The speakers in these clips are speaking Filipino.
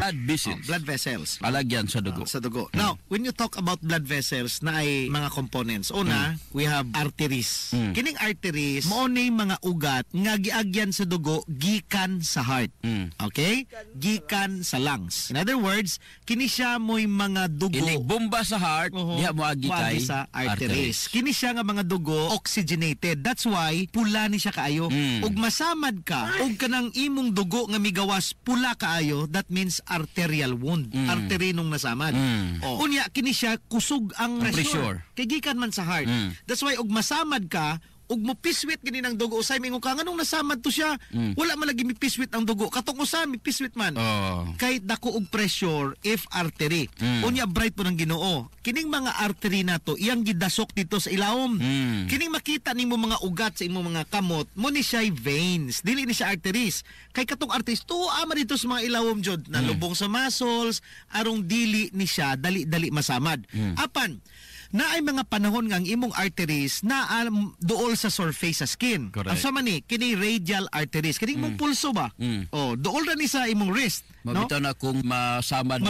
blood vessels. Blood vessels. Alagyan sa dugo. Sa dugo. Now, when you talk about blood vessels na ay mga components, una, we have arteries. Kining arteries, mao ni mga ugat nga giagyan sa dugo gikan sa heart. Okay? Gikan sa lungs. In other words, kini siya mo'y mga dugo. Kining bomba sa heart, diha mo agi kay sa arteries. Kini siya nga mga dugo oxygenated. That's why pula ni siya kaayo. Ug masamad ka, ug kanang imong dugo nga migawas pula kaayo, that means arterial wound. Artery nung nasamad. Unya kini siya kusog ang pressure. Kay gikan man sa heart. That's why ug masamad ka, ug mo piswit gini ng dugo usay mingon ka nganong nasamad to siya. Wala man lagi mi piswit ang dugo. Katong usa mi piswit man. Kay dako og pressure if artery. Unya bright po ng Ginoo. Kining mga artery nato iyang gidasok dito sa ilawom. Kining makita nimo mga ugat sa imong mga kamot, mo ni siya veins, dili ni siya arteries. Kay katong arteries tuwa man dito sa mga ilawom jud, nalubong sa muscles, arong dili ni siya dali-dali masamad. Apan na ay mga panahon nga ang imong arteries na duol sa surface sa skin. Ang sama ni kini radial arteries. Kini imong pulso ba? Duol ra ni sa imong wrist. Mabitaw na kung masamad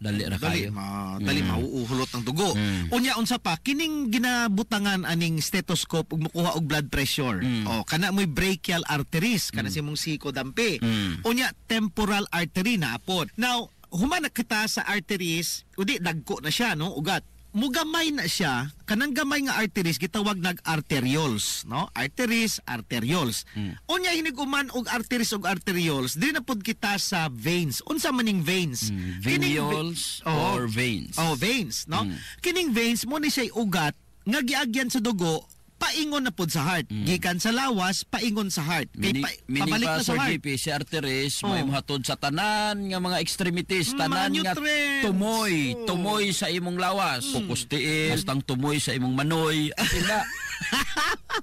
dali ra kayo. Dali mauuhulot ang dugo. Unya unsa pa kining ginabutangan aning stethoscope ug mokuha og blood pressure. Kana mo'y brachial arteries, kana si imong siko dampi. Unya temporal artery na apod. Now, human kita sa arteries, udi dagko na siya no, ugat. Mugamay na siya, kanang gamay nga arteries gitawag nag arterioles, no? Arteries, arterioles. Unya hiniguman og arteries og arterioles, dili na pud kita sa veins. Unsa maning veins? Venules or veins. Veins, no? Kining veins mo ni siya ugat nga giagyan sa dugo paingon na pod sa heart. Gikan sa lawas, paingon sa heart. Kay pabalik na sa heart. GP, si arteries, may hatod sa tanan nga mga extremities, tanan nga tumoy sa imong lawas. Pukustiil, tang tumoy sa imong manoy.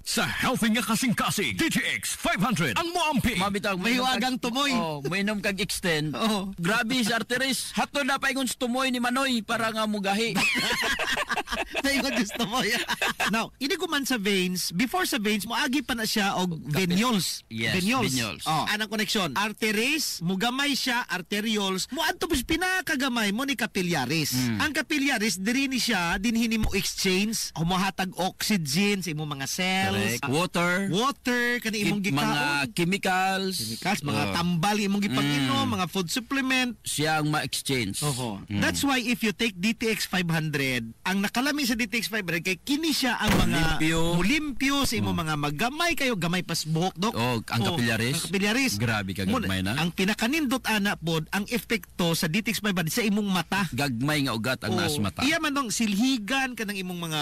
Sa healthy nga kasing-kasing, DTX 500 ang moampi. Mabitaw, mahiwagang tumoy. Mainom kag extend. Grabe si arteries. Hatod na paingon sa tumoy ni manoy para nga mugahi. Paingon sa tumoy. Now, ini ko man sa veins, before sa veins, moagi pa na siya og venules. Yes, venules. Anang koneksyon. Arteries, mugamay siya, arterioles, muadto pis pinakagamay mo ni capillaries. Ang capillaries, diri ni siya, dinhini mo exchange, humahatag oxygen sa imong mga cells. Water, kani imong gikaon. Mga chemicals, mga tambal imong gipag-inom, mga food supplement. Siyang ma-exchange. That's why if you take DTX 500, ang nakalami sa DTX 500, kay kini siya ang mga limpyo sa imong mga magamay kayo, gamay pas buhok, Dok. Ang capillaries. Ang capillaries. Grabe ka gagmay na. Ang pinakanindot ana pod, ang epekto sa DTX 500 sa imong mata. Gagmay nga ugat ang nas mata. Iya man dong silhigan kanang imong mga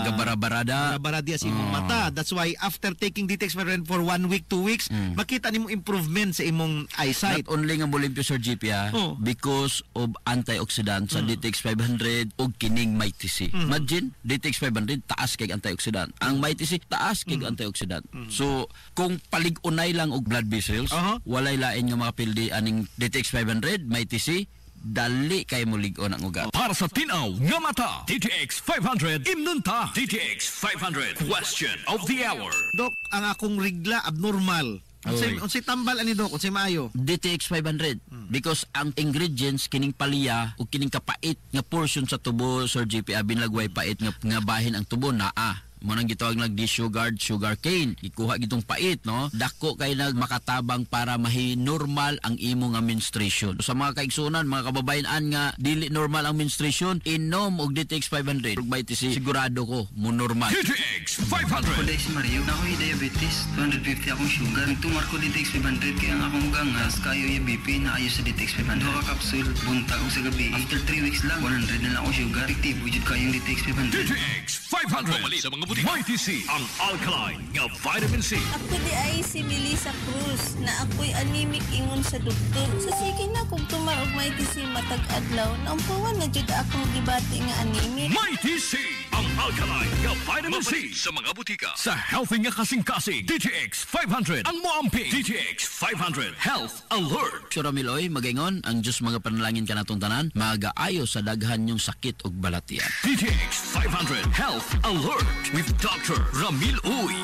gabara-barada sa imong mata. That's why after taking DTX 500 for 1 week, 2 weeks, makita nimo improvement sa imong eyesight. Not only nga molimpyo Sir GP because of antioxidant sa DTX 500 og kining Mighty C. Imagine DTX 500 taas kay antioxidant. Ang Mighty C taas kay antioxidant. So kung palig-unay lang og blood vessels, walay lain nga mga pildi aning DTX 500, Mighty C, dali kay mo lig-on ang ugat. Para sa tinaw nga mata, DTX 500 imnunta. DTX 500 question of the hour. Dok, ang akong rigla abnormal. Unsay tambal ani Dok? Unsay maayo? DTX 500 because ang ingredients kining palya o kining kapait nga portion sa tubo Sir GP binlagway pait nga bahin ang tubo naa. Manang gitawag nag sugar cane, ikuha gitong pait, no? Dako kay nag makatabang para mahi-normal ang imo nga menstruation. Sa mga kaigsunan, mga kababayan nga dili normal ang menstruation, inom og DTX 500. Sigurado ko mo normal. DTX 500. Kuday si Mario, na ako'y diabetes, 250 akong sugar. Nagtumar ko DTX 500 kaya ang akong gangas, kayo yung BP na ayos sa DTX 500. Doha ka kapsul, buntag o sa gabi. After 3 weeks lang, 100 na lang ako sugar. Efektibo jud kayong DTX 500. DTX 500. Pamalit sa mga butika. Mighty C, ang alkaline nga vitamin C. Ako di ay si Melissa Cruz na ako'y anemic ingon sa doktor. So sige na kung tumarog Mighty C matag adlaw, naumpawan na jud akong gibati nga anemic. Mighty C, ang alkaline nga vitamin C sa mga butika. Sa healthy nga kasing-kasing, DTX 500 ang moamping. DTX 500 Health Alert. Sura Miloy, magaingon ang Diyos mga panalangin ka natong tanan, magaayo sa daghan yung sakit og balatian. DTX 500 Health Alert with Dr. Ramil Uy.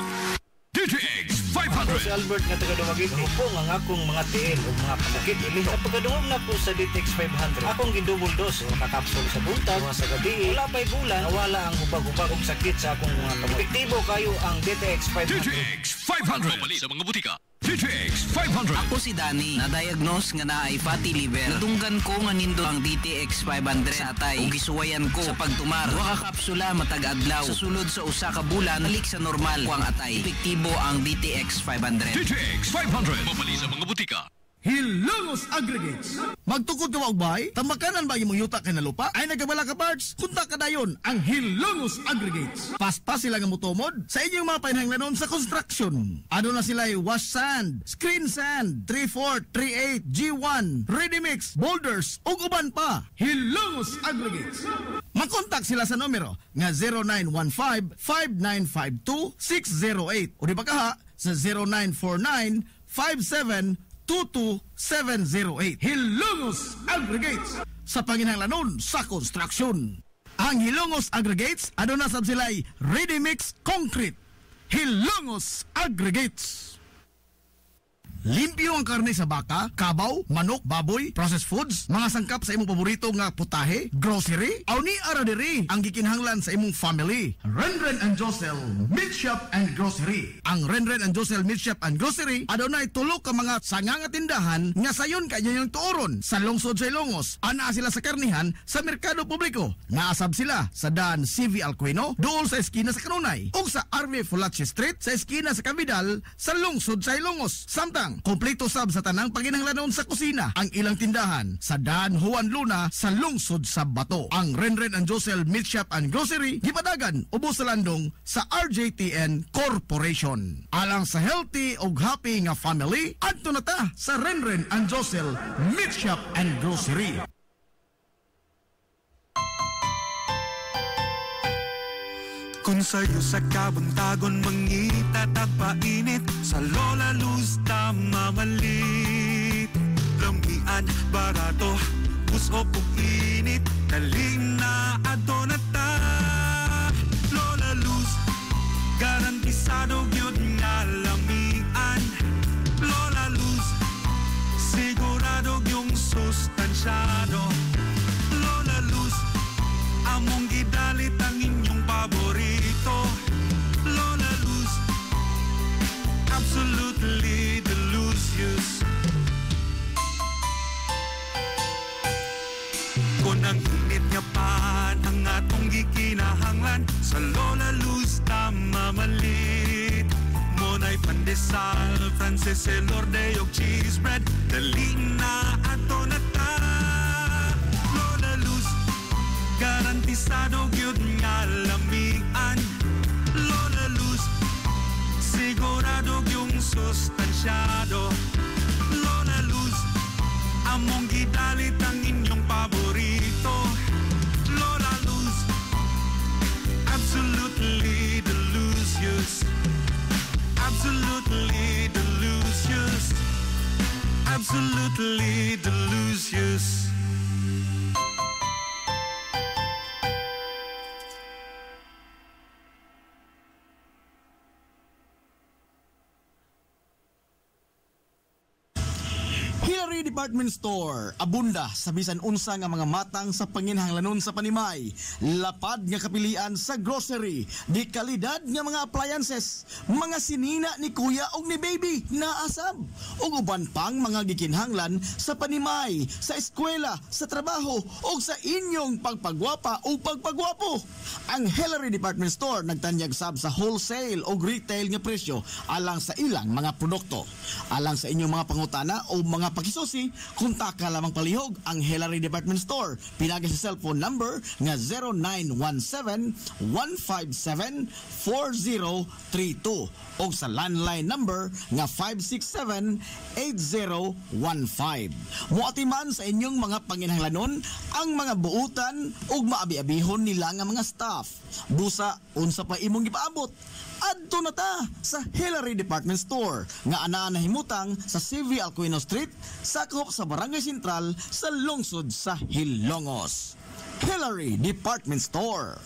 DTX 500. Albert nga taga Dumaguete. Po nga akong mga tiil o mga panakit ili. Sa pagkadungog na po sa DTX 500, akong gidouble dose o kakapsul sa buntag, mga sa gabi. Wala pa'y bulan, nawala ang ubag-ubag og sakit sa akong mga kamay. Epektibo kayo ang DTX 500. DTX 500. Mali sa mga butika. DTX 500. Ako si Danny, na-diagnose nga naay fatty liver. Natunggan ko nga nindo ang DTX 500 sa atay. Ug gisuwayan ko sa pagtumar. Wa ka kapsula matag adlaw. Sa sulod sa usa ka bulan, balik sa normal kuang atay. Epektibo ang DTX 500. DTX 500. Mali sa mga butika. Hilongos Aggregates. Magtukod ka wagbay? Tamakanan ba imong yuta kay na lupa? Ay nagabala ka parts? Kunta ka dayon ang Hilongos Aggregates. Paspas sila nga motomod sa inyong mga painahanglanon sa construction. Ano na sila wash sand, screen sand, 3/4, 3/8, G1, ready mix, boulders, ug uban pa. Hilongos Aggregates. Makontak sila sa numero nga 0915-5952-608 o di ba kaha sa 0949-5722-708. Hilongos Aggregates sa panginahanglanon sa construction. Ang Hilongos Aggregates ano na sab sila'y ready mix concrete. Hilongos Aggregates. Limpyo ang karne sa baka, kabaw, manok, baboy, processed foods, mga sangkap sa imong paborito nga putahe, grocery, aw ni ara diri ang gikinahanglan sa imong family. Renren and Josel Meat Shop and Grocery. Ang Renren and Josel Meat Shop and Grocery adunay tulo ka mga sanga nga tindahan nga sayon kay yung tuoron sa lungsod sa Ilongos. Ana sila sa karnihan sa merkado publiko. Naasab sila sa Dan CV Alcuino, dool sa eskina sa Kanunay, ug sa RV Fulache Street sa eskina sa Cavidal sa lungsod sa Ilongos. Samtang kompleto sab sa tanang paginahanglanon sa kusina ang ilang tindahan sa Dan Juan Luna sa lungsod sa Bato. Ang Renren and Josel Meat Shop and Grocery gipadagan ubos sa landong sa RJTN Corporation. Alang sa healthy ug happy nga family, adto na ta sa Renren and Josel Meat Shop and Grocery. Kung sa'yo sa kabuntagon mangita tagpainit sa Lola Luz tama malit. Lumian barato usok ug init daling na adto na ta. Lola Luz garantisado gyud nga lamian. Lola Luz sigurado yung sustansyado. Lola Luz among gidalit ang inyong paborito. Lola Luz absolutely delicious. Kung ang init nga pan ang atong gikinahanglan sa Lola Luz tama malit. Monay pandesal, Frances Elorde og cheese bread dali na ato na ta. Lola Luz garantisado gyud nga lamian. Lola Luz sigurado yung sustansyado. Lola Luz among gidalit ang inyong paborito. Lola Luz absolutely delicious. Absolutely delicious. Absolutely delicious. Hilary Department Store, abunda sa bisan unsa nga mga matang sa panginahanglanon sa panimay, lapad nga kapilian sa grocery, di kalidad nga mga appliances, mga sinina ni kuya og ni baby naasab, ug uban pang mga gikinahanglan sa panimay, sa eskwela, sa trabaho ug sa inyong pagpagwapa o pagpagwapo. Ang Hilary Department Store nagtanyag sab sa wholesale o retail nga presyo alang sa ilang mga produkto. Alang sa inyong mga pangutana o mga pakisusi, kontak ka lamang palihog ang Hilary Department Store. Pinagi sa cellphone number nga 0917-157-4032 o sa landline number nga 567-8015. Muatiman sa inyong mga panginahanglanon ang mga buutan ug maabi-abihon nila nga mga staff. Busa, unsa pa imong gipaabot? Adto na ta sa Hilary Department Store nga anaa na himutang sa CV Alcuino Street, sakop sa Barangay Sentral sa lungsod sa Hilongos. Hilary Department Store.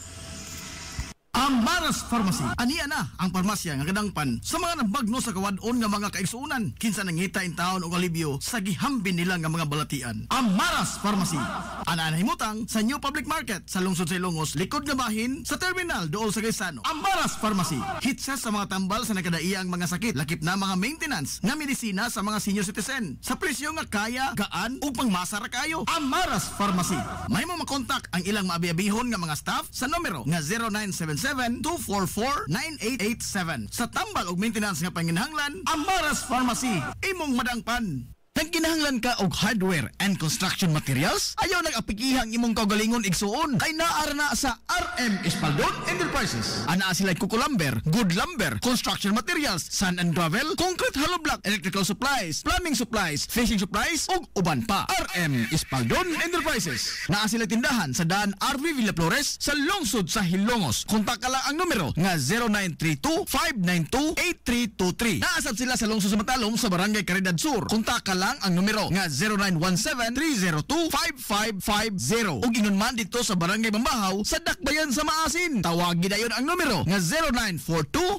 Amaras Pharmacy. Aniya na ang parmasya nga kadangpan sa mga nabagno sa kawadon nga mga kaigsuunan. Kinsa nangita in taon og alibyo sa gihambin nila nga mga balatian. Amaras Pharmacy. Ana himutang sa New Public Market sa lungsod sa Ilongos, likod nga bahin sa terminal dool sa Gaisano. Amaras Pharmacy. Hitsa sa mga tambal sa nakadaiang mga sakit, lakip na mga maintenance nga medisina sa mga senior citizen. Sa presyo nga kaya, gaan ug pangmasa ra kayo. Amaras Pharmacy. May mo makontak ang ilang maabiyabihon nga mga staff sa numero nga 0977-244-9887. Sa tambal og maintenance nga panginahanglan, Amaras Pharmacy. Imong madangpan. Nagkinahanglan ka og hardware and construction materials? Ayaw nag-apikihang imong kaugalingon igsuon. Kay naara na sa RM Espaldon Enterprises. Ana sila Kuko Lumber, Good Lumber, Construction Materials, Sand and Gravel, Concrete Hollow Block, Electrical Supplies, Plumbing Supplies, Fishing Supplies, ug uban pa. RM Espaldon Enterprises. Naa sila tindahan sa daan RV Villa Flores sa lungsod sa Hilongos. Kontak ka lang ang numero nga 0932-592-8323. Naasad sila sa lungsod sa Matalom sa Barangay Caridad Sur. Kontak ka lang ang numero nga 0917-302-5550. Ug ingon man dito sa Barangay Bambahaw sa Dakbayan sa Maasin. Tawagin dayon ang numero nga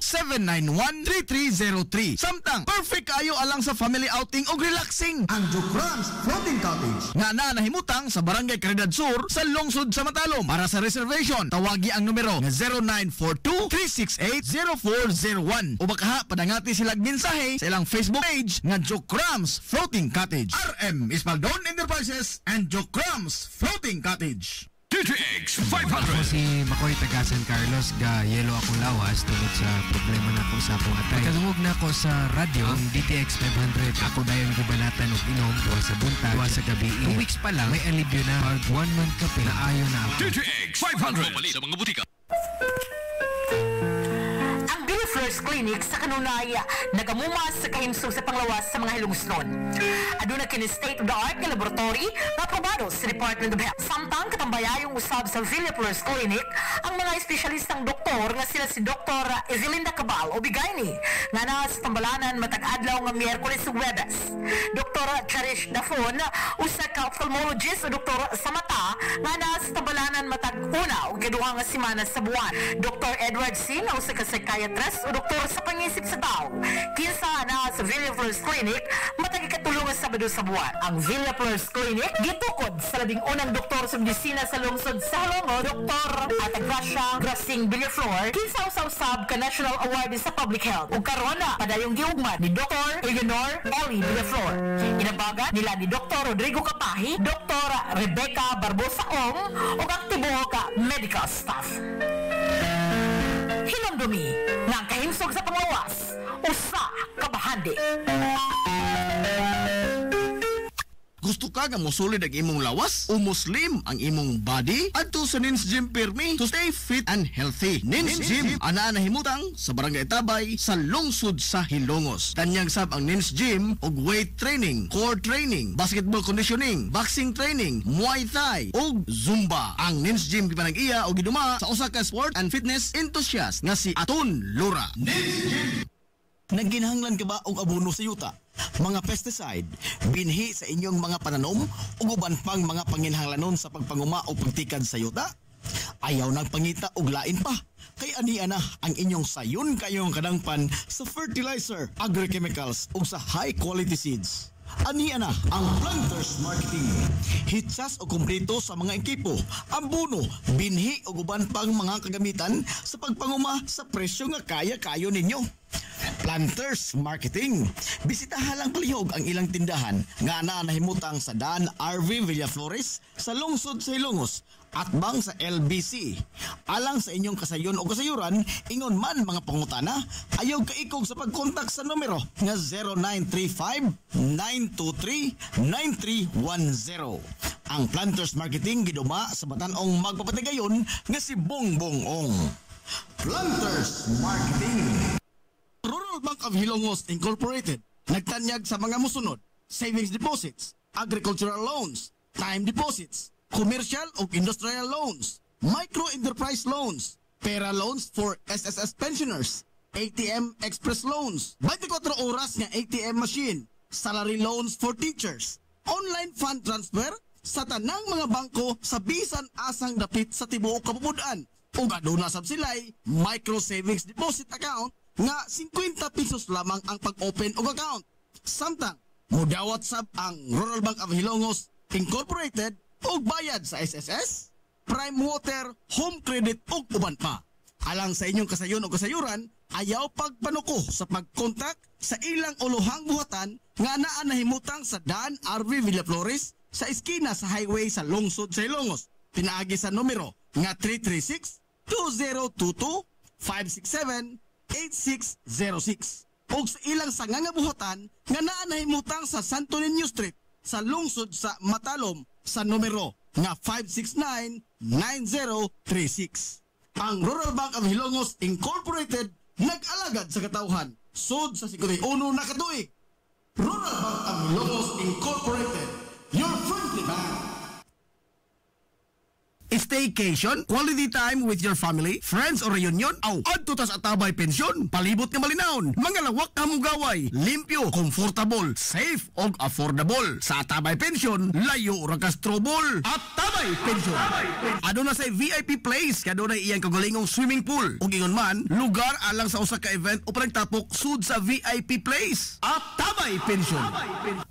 0942-791-3303. Samtang perfect kayo alang sa family outing ug relaxing. Ang Jokrans Floating Cottage nga nahimutang sa Barangay Caridad Sur sa lungsod sa Matalom. Para sa reservation, tawagi ang numero nga 0942-368-0401. O baka padangati silang mensahe sa ilang Facebook page nga Jokrans Floating Cottage. RM Espaldon Enterprises and Jokrams Floating Cottage. DTX Ako 500. si Makoy taga San Carlos, ga yelo akong lawas tungod sa problema na ko sa akong atay. Kalungog na ako sa radyo, ang DTX 500. Ako dayon gubalatan og inom tuwa sa buntag, tuwa sa gabi. 2 weeks pa lang, may alibyo na. Pag 1 month kape, naayo na ako. DTX 500. Mali sa mga butika. First Clinic sa kanunaya nagamumas sa kahimsog sa panglawas sa mga hilungsnon. Aduna kini state-of-the-art nga laboratory na aprobado sa Department of Health. Samtang katambayayong usab sa Villa Flores Clinic ang mga espesyalistang doktor nga sila si Dr. Evelinda Cabal o Bigayni nga na sa tambalanan matag adlaw nga Miyerkules ug Huwebes. Dr. Cherish Dafon usa ka ophthalmologist o doktor sa mata nga na sa tambalanan matag una ug ikaduha nga semana sa buwan. Dr. Edward C. na usa ka psychiatrist o doktor sa pangisip sa tao. Kinsa na sa Villa Flores Clinic matag ikatulong nga Sabado sa buwan. Ang Villa Flores Clinic gitukod sa labing unang doktor sa medisina sa lungsod sa Halongo, Dr. Atagracia Grasing Villaflor, kinsa usab ka National Award sa Public Health. Ug karon na padayong giugmad ni Dr. Eleanor Ellie Villaflor. Inabaga nila ni Dr. Rodrigo Kapahi, Dr. Rebecca Barbosa Ong ug ang tibuok ka medical staff. Hinamdumi nga ang kahimsog sa panglawas, usa ka bahandi. Gusto ka nga mosulid ang imong lawas o muslim ang imong body? Adto sa Nins Gym Pirmi to stay fit and healthy. Nins Gym ana nahimutang sa Barangay Tabay sa lungsod sa Hilongos. Tanyag sab ang Nins Gym og weight training, core training, basketball conditioning, boxing training, Muay Thai ug Zumba. Ang Nins Gym gipanag-iya og giduma sa usa ka sport and fitness enthusiast nga si Aton Lura. Nins Gym. Nagginahanglan ka ba og abono sa yuta? Mga pesticide, binhi sa inyong mga pananom o uban pang mga panginhanglanon sa pagpanguma o pagtikad sa yuta? Ayaw nang pangita og lain pa. Kay aniya na ang inyong sayon kayong kadangpan sa fertilizer, agrochemicals o sa high quality seeds. Aniya na ang Planters Marketing. Hitsas o kumpleto sa mga ekipo, ambuno, binhi o uban pang mga kagamitan sa pagpanguma sa presyo nga kaya-kayo ninyo. Planters Marketing. Bisitahan lang palihog ang ilang tindahan nga nahimutang sa daan RV Villaflores sa lungsod sa Hilongos at bang sa LBC. Alang sa inyong kasayon o kasayuran, ingon man mga pangutana, ayaw kaikog sa pagkontak sa numero nga 0935-923-9310. Ang Planters Marketing giduma sa Batan-ong magpapatigayon nga si Bongbong Ong. Planters Marketing. Rural Bank of Hilongos Incorporated nagtanyag sa mga musunod: savings deposits, agricultural loans, time deposits, commercial o industrial loans, micro enterprise loans, pera loans for SSS pensioners, ATM express loans, 24 oras nga ATM machine, salary loans for teachers, online fund transfer sa tanang mga bangko sa bisan asang dapit sa tibuok kapupudan, ug aduna sab sila'y micro savings deposit account nga 50 pesos lamang ang pag-open og account. Samtang mudawat sab ang Rural Bank of Hilongos Incorporated og bayad sa SSS, Prime Water, Home Credit ug uban pa. Alang sa inyong kasayon o kasayuran, ayaw pagpanuko sa pag-contact sa ilang uluhang buhatan nga naa nahimutang sa Dan RV Villaflores sa iskina sa highway sa lungsod sa Ilongos. Pinaagi sa numero nga 336-202-567-8606 o sa ilang sanganga buhatan nga naa nahimutang sa Santo Niño Street sa lungsod sa Matalom sa numero nga 569-9036. Ang Rural Bank of Hilongos Incorporated nag-alagad sa katauhan sud sa 51 na katuig. Rural Bank of Hilongos Incorporated, your friendly bank. Staycation, quality time with your family, friends or reunion, adto tas Atabay Pensyon, palibot nga malinawon, mga lawak ka mugaway, limpyo, comfortable, safe og affordable. Sa Atabay Pensyon, layo ra ka trouble. Atabay Pensyon. Aduna say VIP place, kaduna iyang kagalingong swimming pool. Ug ingon man, lugar alang sa usa ka event o nagtapok sud sa VIP place. Atabay Pensyon.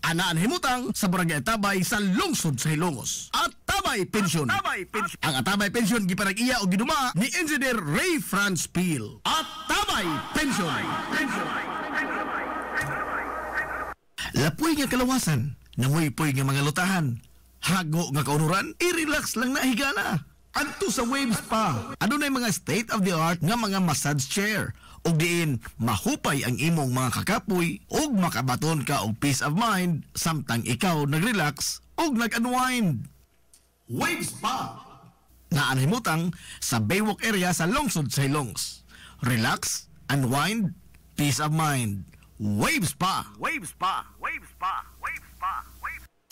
Anaan himutang sa Barangay Atabay sa lungsod sa Hilongos. Atabay Pensyon. Ang Atabay Pensyon giparag-iya o ginuma ni Engineer Ray Franz Peel. Atabay Pensyon. Lapoy nga kalawasan, nanguy-poy nga mga lutahan, hago nga kaunuran, i-relax lang na higana. Adto sa Waves Spa, adunay mga state-of-the-art nga mga massage chair, ug diin mahupay ang imong mga kakapoy ug makabaton ka og peace of mind samtang ikaw nag-relax ug nag-unwind. Waves Spa na anhimutang sa Baywalk area sa lungsod sa Hilongos. Relax, unwind, peace of mind. Waves Spa. Waves Spa. Waves Spa. Waves Spa.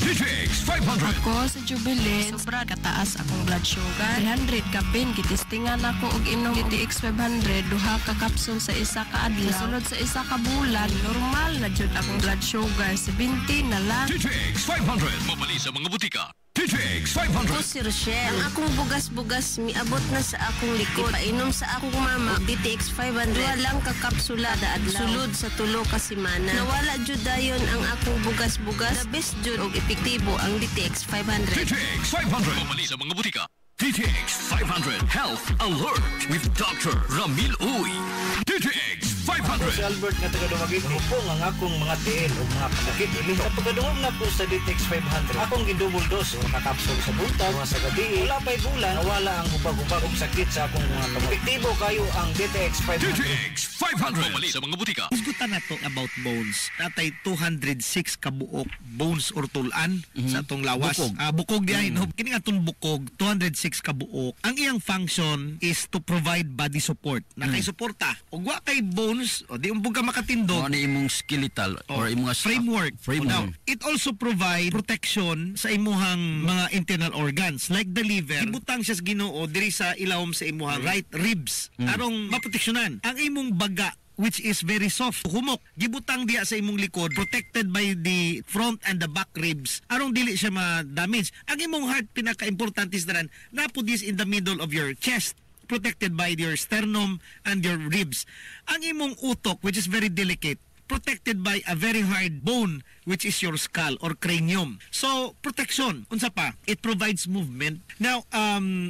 DTX 500. Ako sa Jubilee, sobra kataas akong blood sugar. 300 kapin, kitistingan ako og inom DTX 500, duha ka kapsul sa isa ka adlaw. Sulod sa isa ka bulan, normal na jud akong blood sugar, 70 na lang. DTX 500. Mabali sa mga butika. DTX 500. Ako si Rochelle. Ang akong bugas-bugas miabot na sa akong likod. Painom sa akong mama DTX 500. Walang kakapsula da adlaw. Sulod sa tulo ka semana. Nawala jud dayon ang akong bugas-bugas. The best jud og epektibo ang DTX 500. DTX 500. Mabali sa mga butika. DTX 500 Health Alert with Dr. Ramil Uy. DTX 500. Si Albert nga taga Dumagiti. Po nga akong mga tiil o mga panakit ili. Sa pagkadungog na po sa DTX 500, akong gidouble dose o kakapsul sa buntag, mga sa gabi. Wala pa'y bulan, nawala ang ubag-ubag og sakit sa akong mga kamay. Epektibo kayo ang DTX 500. DTX 500. Mabali sa mga butika. Isgutan na to about bones. Natay 206 kabuok bones or tulan sa atong lawas. Bukog. Bukog diay no. Kini atong bukog 206 kabuok. Ang iyang function is to provide body support. Nakay suporta. Ug wa kay bones o di umbog ka makatindog. Ano imong skeletal or imong framework. Now, framework. it also provide protection sa imuhang mga internal organs like the liver. Ibutang siya sa Ginoo diri sa ilawom sa imuhang right ribs arong maproteksyonan ang imong baga, which is very soft, humok, gibutang diya sa imong likod, protected by the front and the back ribs, arong dili siya ma-damage. Ang imong heart, pinaka-importante is na put this in the middle of your chest, protected by your sternum and your ribs. Ang imong utok, which is very delicate, protected by a very hard bone, which is your skull or cranium. So, protection. Unsa pa? It provides movement. Now,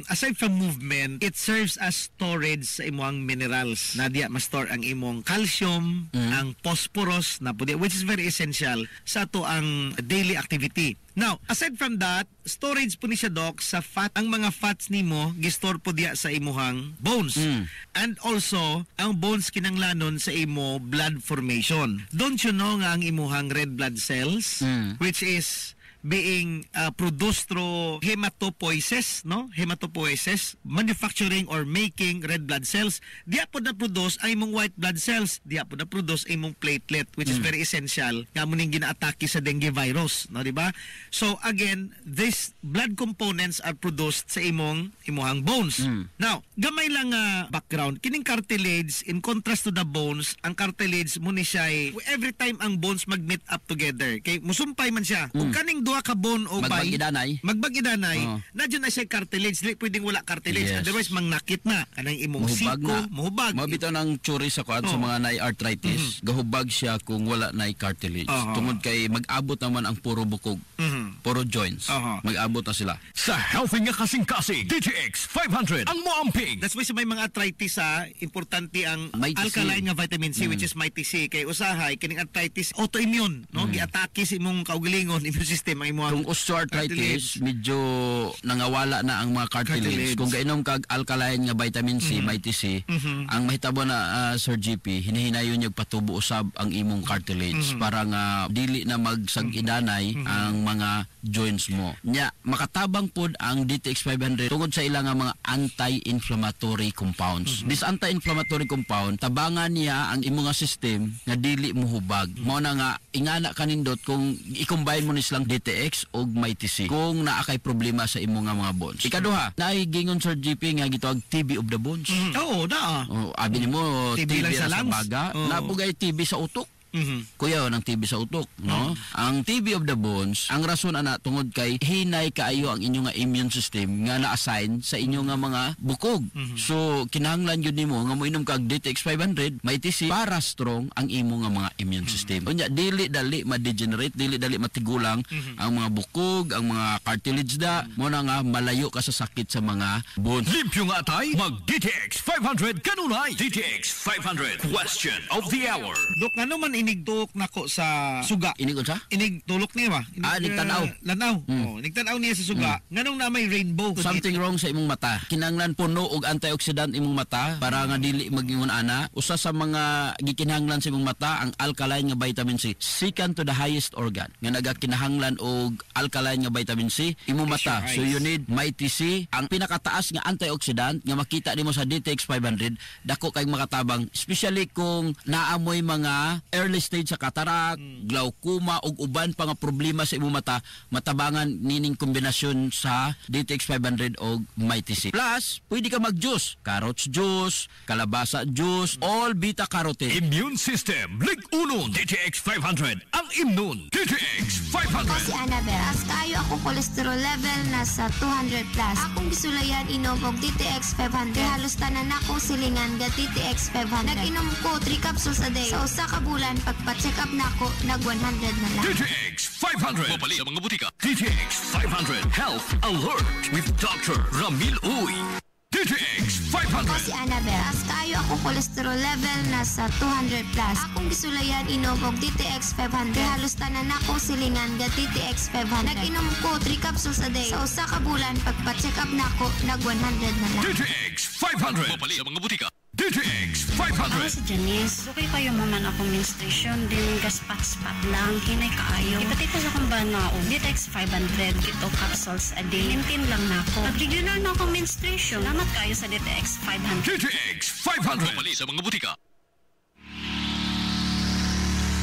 aside from movement, it serves as storage sa imong minerals. Na diya ma-store ang imong calcium, ang phosphorus, na pudi, which is very essential sa to ang daily activity. Now, aside from that, storage po ni siya, Doc, sa fat. Ang mga fats nimo gistore po diya sa imuhang bones. And also, ang bones kinanglanon sa imo blood formation. Don't you know nga ang imuhang red blood cells, which is being produced through hematopoiesis, no? Hematopoiesis, manufacturing or making red blood cells. Diya po na-produce ay imong white blood cells. Diya po na-produce ay imong platelet, which is very essential. Nga mo ning gina-atake sa dengue virus, no, di ba? So again, these blood components are produced sa imuhang bones. Now, gamay lang background. Kining cartilage, in contrast to the bones, ang cartilage mo ni siya every time ang bones mag-meet up together. Kay musumpay man siya. Kung kaning duha duha ka bon o bay Magbagidanay. magbagidanay Oo. nadyo na siya cartilage, dili pwedeng wala cartilage, Yes. otherwise mangnakit na kanang imong Mahubag siko, na. mahubag. Mabitaw ng tsuri sa kuan sa Oo. mga nay arthritis. Gahubag siya kung wala nay cartilage. Oo. Tungod kay mag-abot naman ang puro bukog. Puro joints. Oo. Mag-abot na sila. Sa healthy nga kasing-kasing, DTX 500 ang moamping. That's why sa may mga arthritis importante ang Mighty C. alkaline nga vitamin C which is Mighty C kay usahay kining arthritis autoimmune no giatake sa imong kaugalingon immune system ang imong Kung osteoarthritis, medyo nangawala na ang mga cartilage. Cartilage. Kung gainom kag alkaline nga vitamin C, Mighty C, ang mahitabo na Sir GP, hinihinayon yung patubo usab ang imong cartilage para nga dili na magsag-idanay ang mga joints mo. Nya, makatabang pod ang DTX 500 tungod sa ilang nga mga anti-inflammatory compounds. This anti-inflammatory compound, tabangan niya ang imong nga system nga dili mohubag. Mao na nga ingana kanindot kung i-combine mo ni silang DTX o Mighty C kung naa kay problema sa imong nga mga bones. Ikaduha, naay gingon Sir GP nga gitawag TB of the bones. Oo, da. Oh, abi nimo TB lang sa sa lungs. baga, Oo. napugay TB sa utok. Kuya ng TB sa utok, no? Ang TB of the bones, ang rason ana tungod kay hinay kaayo ang inyo nga immune system nga na-assign sa inyo nga mga bukog. So kinahanglan gyud nimo nga moinom kag DTX 500, Mighty C para strong ang imo nga mga immune system. Unya dili dali ma-degenerate, dili dali matigulang ang mga bukog, ang mga cartilage da, mo na nga malayo ka sa sakit sa mga bones. Limpyo nga tay, mag DTX 500 kanunay. DTX 500, question of the hour. Dok, ano man inigtulok nako sa suga? Inig unsa? Inigtulok niya ba? Nigtanaw. Lanaw. Oh, nigtanaw niya sa suga. Nganong na may rainbow? Something wrong sa imong mata. Kinahanglan puno og antioxidant imong mata para nga dili magingon ana. Usa sa mga gikinahanglan sa imong mata ang alkaline nga vitamin C. Second to the highest organ nga nagakinahanglan og alkaline nga vitamin C imong mata. So you need Mighty C. Ang pinakataas nga antioxidant nga makita nimo sa DTX 500 dako kay makatabang, especially kung naamoy mga early stage sa katarak, glaucoma ug uban pa nga problema sa imong mata, matabangan nining kombinasyon sa DTX 500 og Mighty C. Plus, pwede ka mag-juice, carrots juice, kalabasa juice, all beta carotene. Immune system, Lig Uno, DTX 500 ang immune. DTX 500. Ako si Annabel. As kayo ako cholesterol level nasa 200 plus. Akong gisulayan inom og DTX 500. Halos tanan ako silingan ga DTX 500. Nag-inom ko 3 capsules a day. Sa usa ka bulan pagpa-check up nako nag 100 na lang. DTX 500. Mapali sa mga butika. DTX 500 Health Alert with Dr. Ramil Uy. DTX 500. Ako si Annabel. As kayo ako cholesterol level nasa 200 plus. Akong gisulayan inom og DTX 500. Halos tanan ako silingan ga DTX 500. Nag-inom ko 3 capsules a day. Sa usa ka bulan pagpa-check up nako nag 100 na lang. DTX 500. Mapali sa mga butika. DTX Ako 500. si Janice. Okay kayo maman akong menstruation. Din gaspat-spat lang. Hinay kaayo. Ipati ko sa kong banaon. DTX 500. Ito capsules a day. Maintain lang na ako. Pag-regular na akong menstruation. Salamat kayo sa DTX 500. DTX 500. Mapali sa mga butika.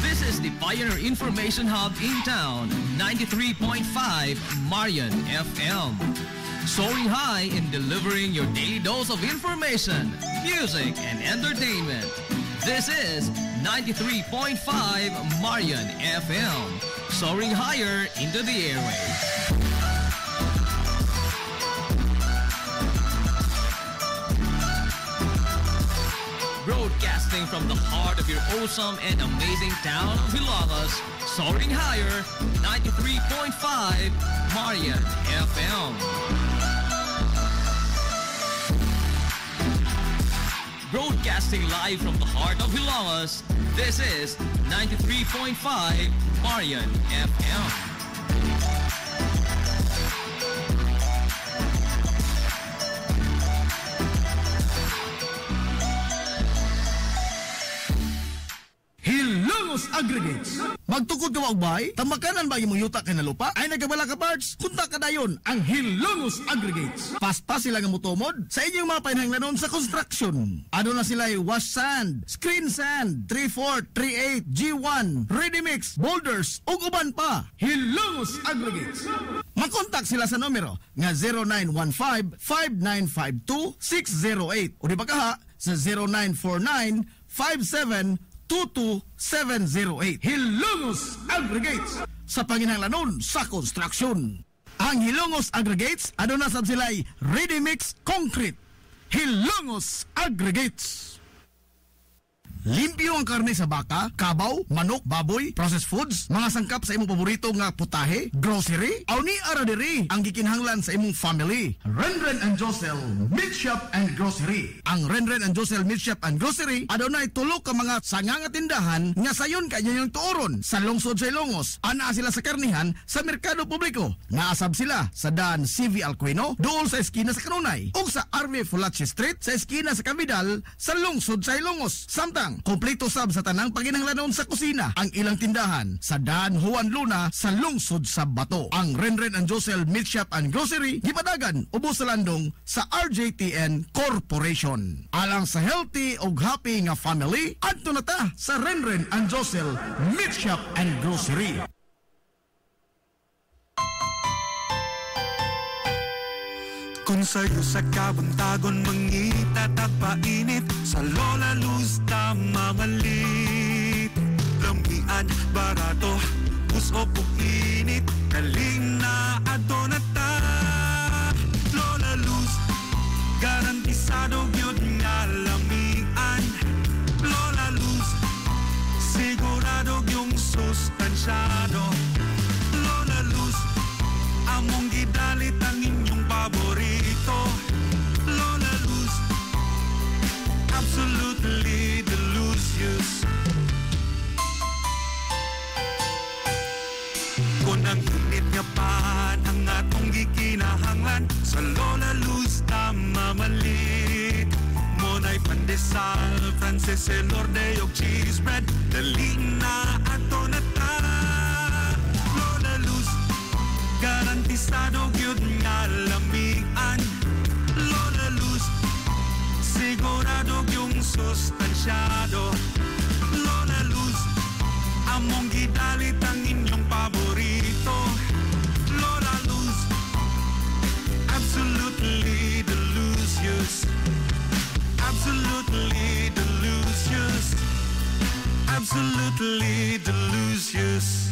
This is the Pioneer Information Hub in town, 93.5 Marian FM. Soaring high in delivering your daily dose of information, music, and entertainment. This is 93.5 Marian FM. Soaring higher into the airwaves. Broadcasting from the heart of your awesome and amazing town of Ilocos, soaring higher, 93.5 Marian FM. Broadcasting live from the heart of Ilocos, this is 93.5 Marian FM. Hilongos Aggregates. Magtukod ka wagbay, tamakanan ba imong yuta kay na lupa? Ay nagabala ka parts? Kunta ka dayon ang Hilongos Aggregates. Paspas sila nga motomod sa inyong mga panahanglanon sa construction. Ano na sila wash sand, screen sand, 3-4, 3-8, G1, ready mix, boulders, ug uban pa. Hilongos Aggregates. Makontak sila sa numero nga 0915-5952-608 o di ba kaha sa 0949-57 22708. Hilongos Aggregates. sa panginahanglanon sa construction. Ang Hilongos Aggregates aduna sab sila'y ready mix concrete. Hilongos Aggregates. Limpyo ang karne sa baka, kabaw, manok, baboy, processed foods, mga sangkap sa imong paborito nga putahe, grocery, aw ni ara diri ang gikinahanglan sa imong family. Renren and Josel Meat Shop and Grocery. Ang Renren and Josel Meat Shop and Grocery adunay tulo ka mga sanga nga tindahan nga sayon kay inyong tuoron sa lungsod sa Ilongos. Ana sila sa karnihan sa merkado publiko. Naasab sila sa daan CV Alcuino, dool sa eskina sa Kanunay, ug sa RV Fulache Street sa eskina sa Cabidal sa lungsod sa Ilongos. Samtang kompleto sab sa tanang panginahanglanon sa kusina ang ilang tindahan sa daan Juan Luna sa lungsod sa Bato. Ang Renren and Josel Meat Shop and Grocery gipadagan ubos sa landong sa RJTN Corporation. Alang sa healthy ug happy nga family, adto na ta sa Renren and Josel Meat Shop and Grocery. Kung sa'yo sa kabuntagon mangita tagpainit sa Lola Luz tama malit. Lamian, barato, puso po init, kaling na ato na ta. Lola Luz, garantisado yun nga lamian. Lola Luz, sigurado yung sustansyado. Lola Luz, among gidalit ang inyong paborito. Lola Luz, absolutely delicious. Kung ang init nga pan ang atong gikinahanglan sa Lola Luz tama malit. Monay pandesal, Frances Elorde og cheese bread, dali na ato na ta. Lola Luz, garantisado gyud nga lamian. Lola Luz, sigurado yung sustansyado. Lola Luz, among gidalit ang inyong paborito. Lola Luz, absolutely delicious. Absolutely delicious. Absolutely delicious.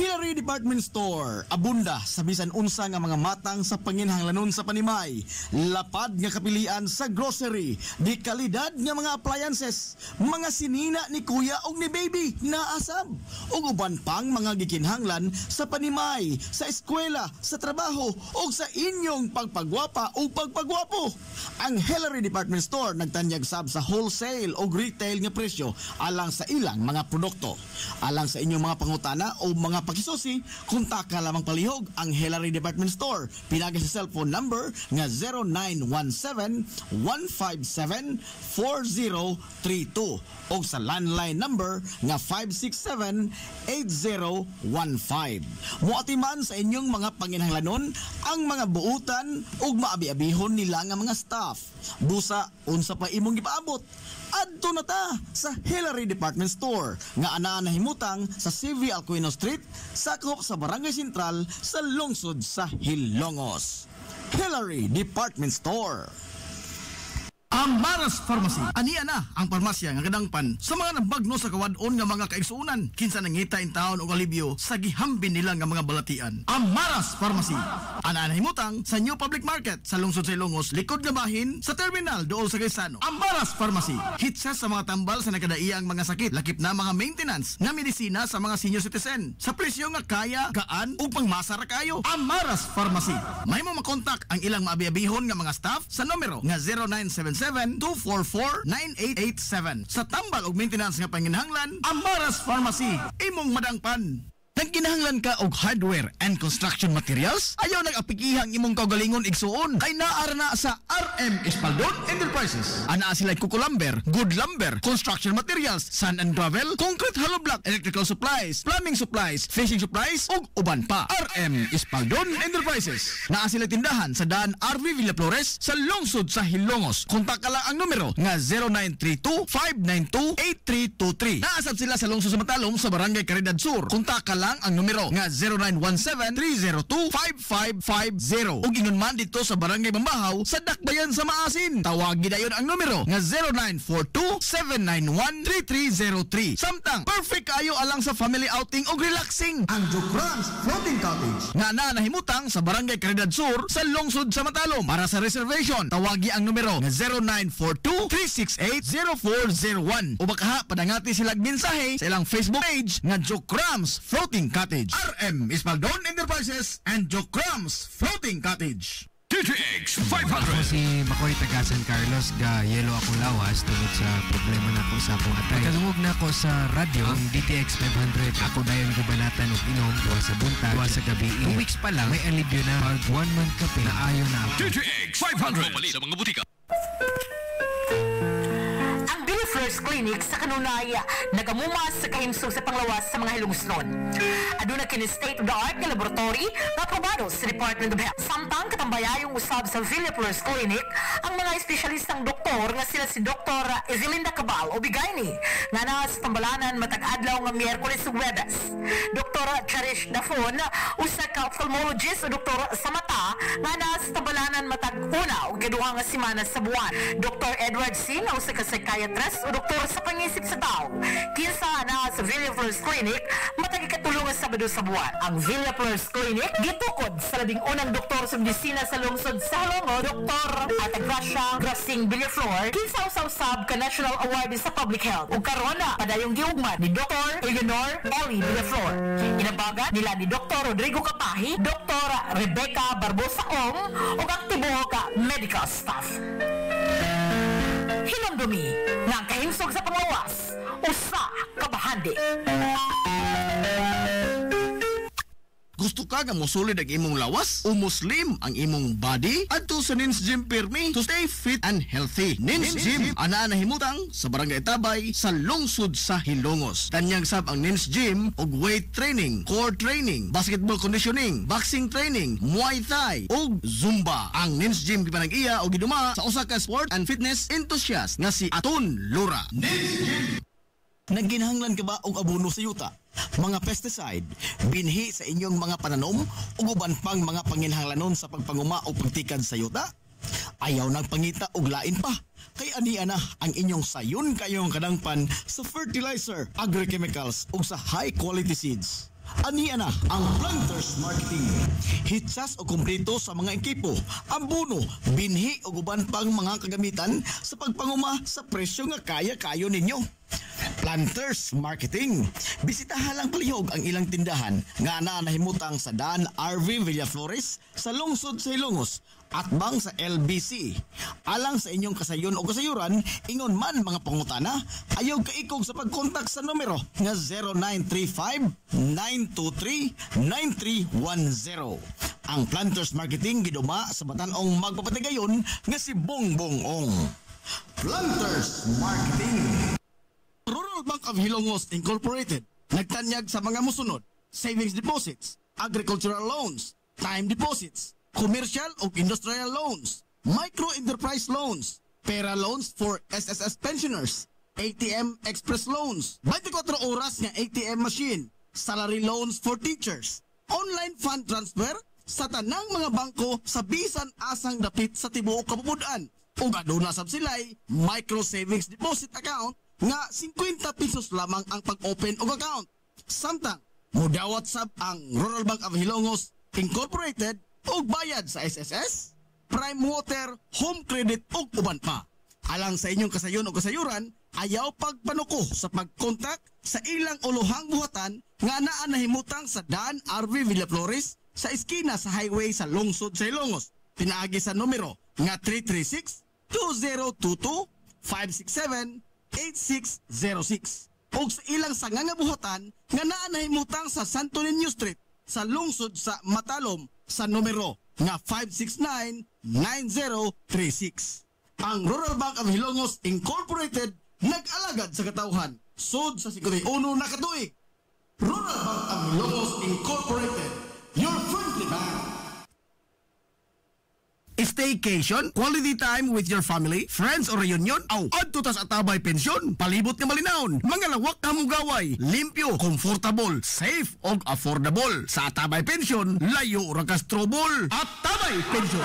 Hillary Department Store, abunda sa bisan unsa nga mga matang sa panginahanglanon sa panimay, lapad nga kapilian sa grocery, di kalidad nga mga appliances, mga sinina ni kuya og ni baby naasab, ug uban pang mga gikinahanglan sa panimay, sa eskwela, sa trabaho ug sa inyong pagpagwapa o pagpagwapo. Ang Hillary Department Store nagtanyag sab sa wholesale o retail nga presyo alang sa ilang mga produkto. Alang sa inyong mga pangutana o mga pakisusi, kontak ka lamang palihog ang Hillary Department Store. Pinagay sa cellphone number nga 0917-157-4032 o sa landline number nga 567-8015. Muatiman sa inyong mga panginahanglanon ang mga buutan ug maabi-abihon nila nga mga staff. Busa, unsa pa imong gipaabot? Adto na ta sa Hillary Department Store nga anaa nahimutang sa CV Alcuino Street, sakop sa Barangay Sentral sa lungsod sa Hilongos. Hillary Department Store. Ang Maras Pharmacy. Aniya na ang parmasya nga kadangpan sa mga nabagno sa kawadon nga mga kaigsuunan. Kinsa nangita in taon og alibyo sa gihambin nila nga mga balatian. Ang Maras Pharmacy. Ana himutang sa New Public Market sa lungsod sa Ilongos, likod nga bahin sa terminal dool sa Gaisano. Ang Maras Pharmacy. Hitsa sa mga tambal sa nakadaiyang mga sakit, lakip na mga maintenance nga medisina sa mga senior citizen. Sa presyo nga kaya, gaan ug pangmasara kayo. Ang Maras Pharmacy. May mo makontak ang ilang maabi-abihon nga mga staff sa numero nga 0977-244-9887. Sa tambal og maintenance nga panginahanglan, ang Maras Pharmacy. Imong madangpan. Nagkinahanglan ka og hardware and construction materials? Ayaw nag-apikihang imong kaugalingon igsuon kay naara na sa RM Espaldon Enterprises. Ana sila Kuko Lumber, Good Lumber, Construction Materials, Sand and Gravel, Concrete Hollow Block, Electrical Supplies, Plumbing Supplies, Fishing Supplies ug uban pa. RM Espaldon Enterprises. Naa sila tindahan sa daan RV Villa Flores sa lungsod sa Hilongos. Kontak ka lang ang numero nga 0932-592-8323. Naasab sila sa lungsod sa Matalom sa Barangay Caridad Sur. Kontak ka lang lang ang numero nga 0917-302-5550. Ug ingon man dito sa Barangay Mambahaw sa Dakbayan sa Maasin. Tawagi dayon ang numero nga 0942-791-3303. Samtang perfect kayo alang sa family outing o relaxing. Ang Jokrans Floating Cottage nga nahimutang sa Barangay Caridad Sur sa lungsod sa Matalom. Para sa reservation, tawagi ang numero nga 0942-368-0401. O baka padangati sila mensahe sa ilang Facebook page nga Jokrans Floating Cottage. RM Ispaldon Enterprises and Jokrans Floating Cottage. DTX Ako 500. si Makoy taga San Carlos ga yelo akong lawas tungod sa problema na ko sa akong atay. Pagkalungog na ako sa radyo ang DTX 500. Ako dayon gubanatan og inom duwa sa buntag, duwa sa gabi. 2 weeks pa lang may alibyo na pag 1 month kape na ayo na ako. DTX 500. Mali sa mga butika. Ang Billy Flores Clinic sa Kanunaya nagamumas sa kahimsog sa panglawas sa mga hilungsnon. Aduna kini state-of-the-art nga laboratory na aprobado sa Department of Health. Samtang katambayayong usab sa Billy Flores Clinic ang mga espesyalistang doktor nga sila si Dr. Ezelinda Cabal o Bigayni nga na sa tambalanan matag adlaw nga Miyerkules ug Huwebes. Dr. Cherish Dafon usa ka ophthalmologist o doktor sa mata nga na sa tambalanan matag una ug kaduha nga semana sa buwan. Dr. Edward Sin usa ka psychiatrist o doktor sa pangisip sa tao. Kinsa na sa Villa Flores Clinic matag ikatulong nga Sabado sa buwan. Ang Villa Flores Clinic gitukod sa labing unang doktor sa medisina sa lungsod sa Halongo, Dr. Atagracia Grasing Villaflor, kinsa usab ka National Award sa Public Health. Ug karon na padayong giugmad ni Dr. Eleanor Ellie Villaflor. Inabagat nila ni Dr. Rodrigo Kapahi, Dr. Rebecca Barbosa Ong ug ang tibuok ka medical staff. Hinumdumi nga ang kahimsog sa panglawas, usa ka bahandi. Gusto ka nga mosulid ang imong lawas o muslim ang imong body? Adto sa Nins Gym Pirmi to stay fit and healthy. Nins Gym ana nahimutang sa Barangay Tabay sa lungsod sa Hilongos. Tanyag sab ang Nins Gym og weight training, core training, basketball conditioning, boxing training, Muay Thai ug Zumba. Ang Nins Gym gipanag-iya og giduma sa usa ka sport and fitness enthusiast nga si Aton Lura. Nins Gym. Nagginahanglan ka ba og abono sa yuta? Mga pesticide, binhi sa inyong mga pananom ug uban pang mga panginhanglanon sa pagpanguma o pagtikad sa yuta? Ayaw nagpangita og lain pa. Kay ania na ang inyong sayon kayong kadangpan sa fertilizer, agrochemicals ug sa high quality seeds. Ania na ang Planters Marketing. Hitsas o kumpleto sa mga ekipo, abono, binhi ug uban pang mga kagamitan sa pagpanguma sa presyo nga kaya-kayo ninyo. Planters Marketing. Bisitahan lang palihog ang ilang tindahan nga nahimutang sa Dan RV Villaflores sa lungsod sa Hilongos at bang sa LBC. Alang sa inyong kasayon o kasayuran, ingon man mga pangutana, ayaw kaikog sa pagkontak sa numero nga 0935-923-9310. Ang Planters Marketing giduma sa Batanong magpapatigayon nga si Bongbong Ong. Planters Marketing. Rural Bank of Hilongos Incorporated nagtanyag sa mga musunod: savings deposits, agricultural loans, time deposits, commercial o industrial loans, micro enterprise loans, pera loans for SSS pensioners, ATM express loans, 24 oras nga ATM machine, salary loans for teachers, online fund transfer sa tanang mga bangko sa bisan asang dapit sa tibuok kapupudan. Ug aduna sab sila'y micro savings deposit account nga 50 pesos lamang ang pag-open og account. Samtang mudawat sab ang Rural Bank of Hilongos Incorporated og bayad sa SSS, Prime Water, Home Credit ug uban pa. Alang sa inyong kasayon o kasayuran, ayaw pagpanuko sa pagkontak sa ilang uluhang buhatan nga naa nahimutang sa Dan RV Villaflores sa iskina sa highway sa lungsod sa Hilongos. Pinaagi sa numero nga 336-202-567-8606 o sa ilang sangangabuhatan nga naa nahimutang sa Santo Niño Street sa lungsod sa Matalom sa numero nga 569-9036. Ang Rural Bank of Hilongos Incorporated nag-alagad sa katawhan sud sa 51 na katuig. Rural Bank of Hilongos Incorporated, your friendly bank. Staycation, quality time with your family, friends or reunion, adto tas Atabay Pensyon, palibot nga malinawon, mga lawak na mugaway, limpyo, comfortable, safe og affordable. Sa Atabay Pensyon, layo ra ka trouble. Atabay Pensyon.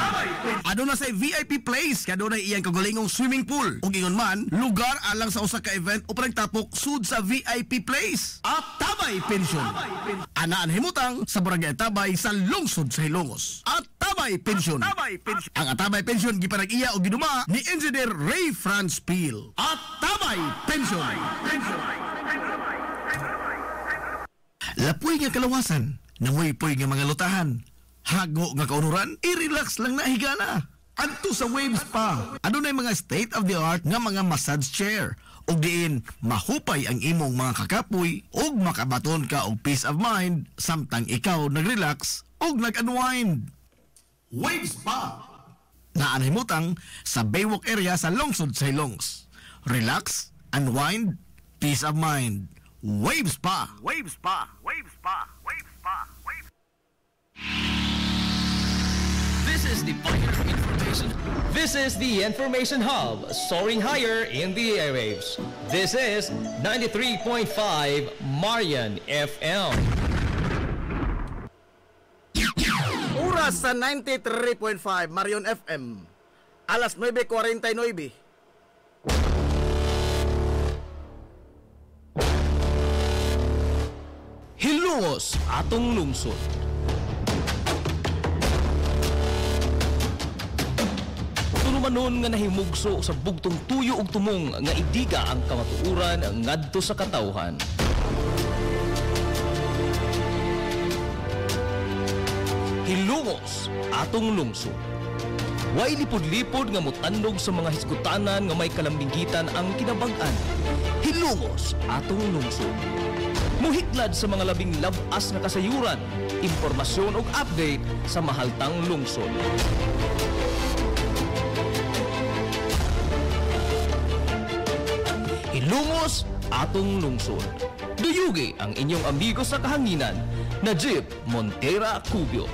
Aduna say VIP place, kaduna iyang kagulingong swimming pool. Ug ingon man, lugar alang sa usa ka event o pagtapok sud sa VIP place. Atabay Pensyon. Anaan himutang sa Barangay Atabay sa lungsod sa Hilongos. Atabay Pensyon. Ang Atabay Pensyon gipanag-iya o ginuma ni Engineer Ray Franz Peel. Atabay Pensyon. Lapoy nga kalawasan, nangoy-poy nga mga lutahan, hago nga kaunuran, i-relax lang na higana. Adto sa Waves Spa, adunay mga state-of-the-art nga mga massage chair, ug diin mahupay ang imong mga kakapoy ug makabaton ka og peace of mind samtang ikaw nag-relax ug nag-unwind. Waves Spa. Naanhimutang sa Baywalk area sa lungsod sa Hilongos. Relax, unwind, peace of mind. Waves Spa. Waves Spa. Waves Spa. Waves Spa. Waves. This is the Pioneer Information. This is the Information Hub, soaring higher in the airwaves. This is 93.5 Marian FM. Oras sa 93.5 Marion FM. Alas 9:49. Hilongos atong lungsod. Tunumanon nga nahimugso sa bugtong tuyo ug tumong nga idiga ang kamatuuran ngadto sa katawhan. Hilongos atong lungsod. Way lipod-lipod nga mutandog sa mga hisgutanan nga may kalambingitan ang kinabag-an. Hilongos atong lungsod. Muhiklad sa mga labing labas na kasayuran, impormasyon ug update sa mahaltang lungsod. Hilongos atong lungsod. Duyugi ang inyong amigo sa kahanginan, Najib Montera Cubio.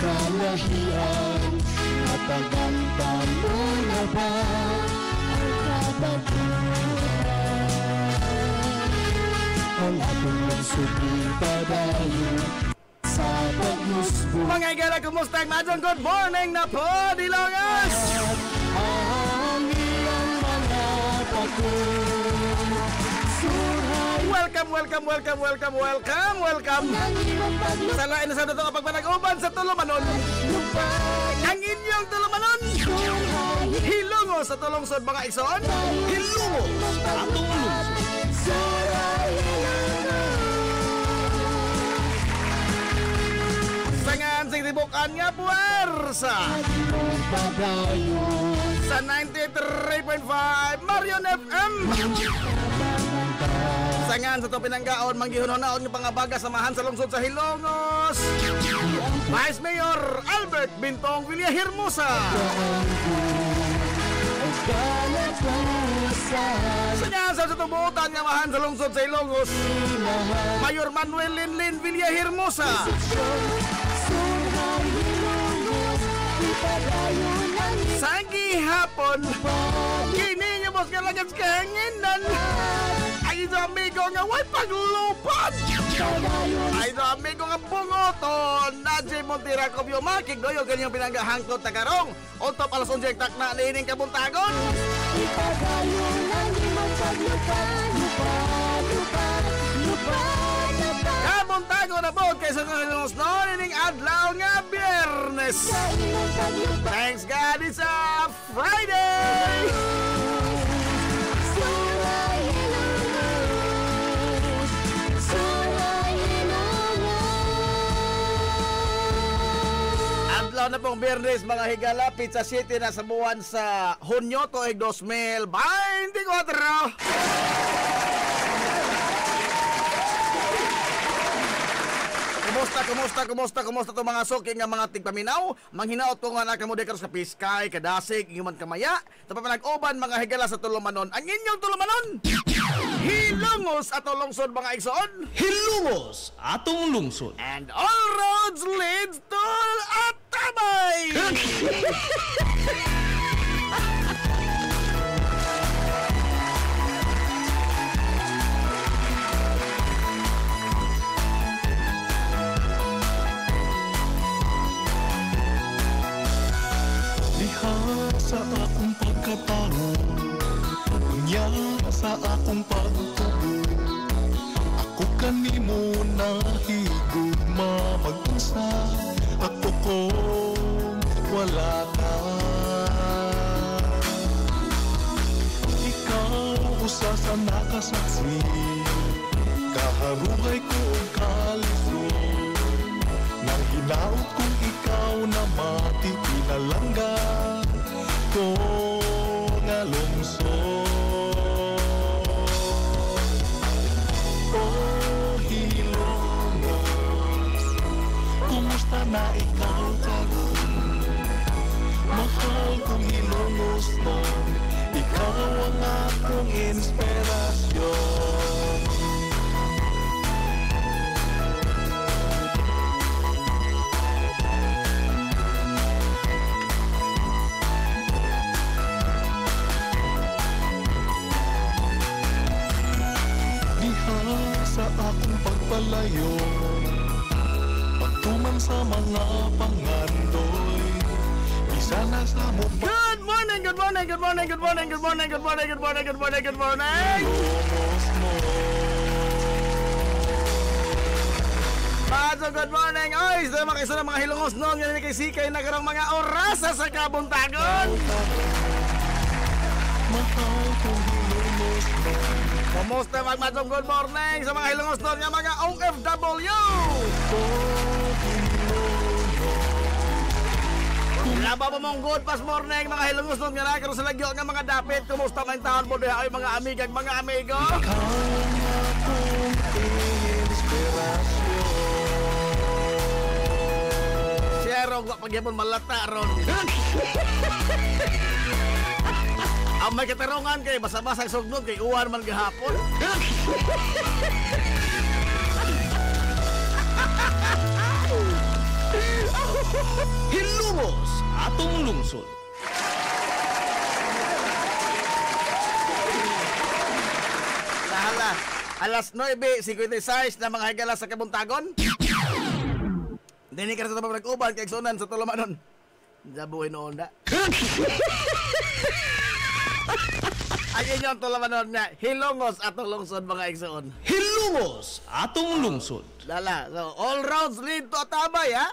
Kalahian, mapaganda mo na ba ang kababuhan? Ang ating magsubi padayo sa pagmusbo. Mga igala, kumusta ang madyon? Good morning na po, Dilongas! Ang iyong mga pagod. Welcome. Sa lain na sa dato kapag manag-uban sa Tulumanon. Ang inyong Tulumanon. Hilongos sa Tulungsod mga igsoon. Hilongos sa Tulungsod. Sangan sing tibukan nga puwersa. Sa 93.5 Marion FM. Sangan sa to pinanggaon manggihunon-naon ng pangabaga samahan sa lungsod sa Hilongos. Vice Mayor Albert Bintong Villahermosa. Sangan sa tubutan nga mahan sa lungsod sa Hilongos. Mayor Manuel Linlin Villahermosa. Sa gihapon, kini niyo boss kalagans kahanginan. Ay ito amigo nga way paglupad. Ay ito amigo nga bungoton. Najib Montera Cubio makig doyo kanyang pinanggahangkot tagarong. On top alas 11 takna na ining kabuntagon. Kabuntagon na po kaysa nga Hilongos noon ining adlaw nga Biyernes. Thanks God, it's a Friday. Adlaw na pong Biyernes mga higala, Pizza City na sa buwan sa Hunyo tuig 2024. Kumusta to mga suki nga mga tigpaminaw? Manghinaot ko nga na kamo de karos ka piskay, kadasig, human kamaya. Tapos nag-uban mga higala sa tulumanon. Ang inyong tulumanon. Hilongos atong lungsod mga igsoon. Hilongos atong lungsod. And all roads leads to Atabay. Sa akong pagkatao, unya sa akong pagtubo, ako kanimo nahigugma mag-usa, ako kung wala ka. Ikaw usa sa nakasaksi, kaharugay ko ang kalisod, nang hinaot kong ikaw na mati pinalangga ko nga lungsod. Oh, Hilongos, kumusta na ikaw karon? Mahal kong Hilongos mo, ikaw ang akong inspirasyon. Sa akong pagpalayo, pagtuman sa mga pangandoy, isa na sa mo. Good morning. Paso, good morning. Oy, sa mga isa ng mga Hilongos noon, yan kay Sikay na karang mga orasa sa kabuntagon. Mahal kong Hilongos mo. Kumusta magmatong good morning sa mga Hilongos noon nga mga OFW? Laba mo mong good past morning mga Hilongos noon nga nakakaroon sa lagyo nga mga dapit. Kumusta man taon mo diha ay mga amiga mga amigo? Siyero, wak pagyapon malata ron. Ang may katarungan kay basa-basang sugnod kay uwan man gahapon. Hilongos atong lungsod. Lahala, alas 9:56 na mga higala sa kabuntagon. Dini ka sa tabang nag-uban kay sunan sa tulumanon. Jabuhay noon na. Ay inyong tulumanon na Hilongos atong lungsod mga igsoon. Hilongos atong lungsod. Lala, so all roads lead to Atabay, ha?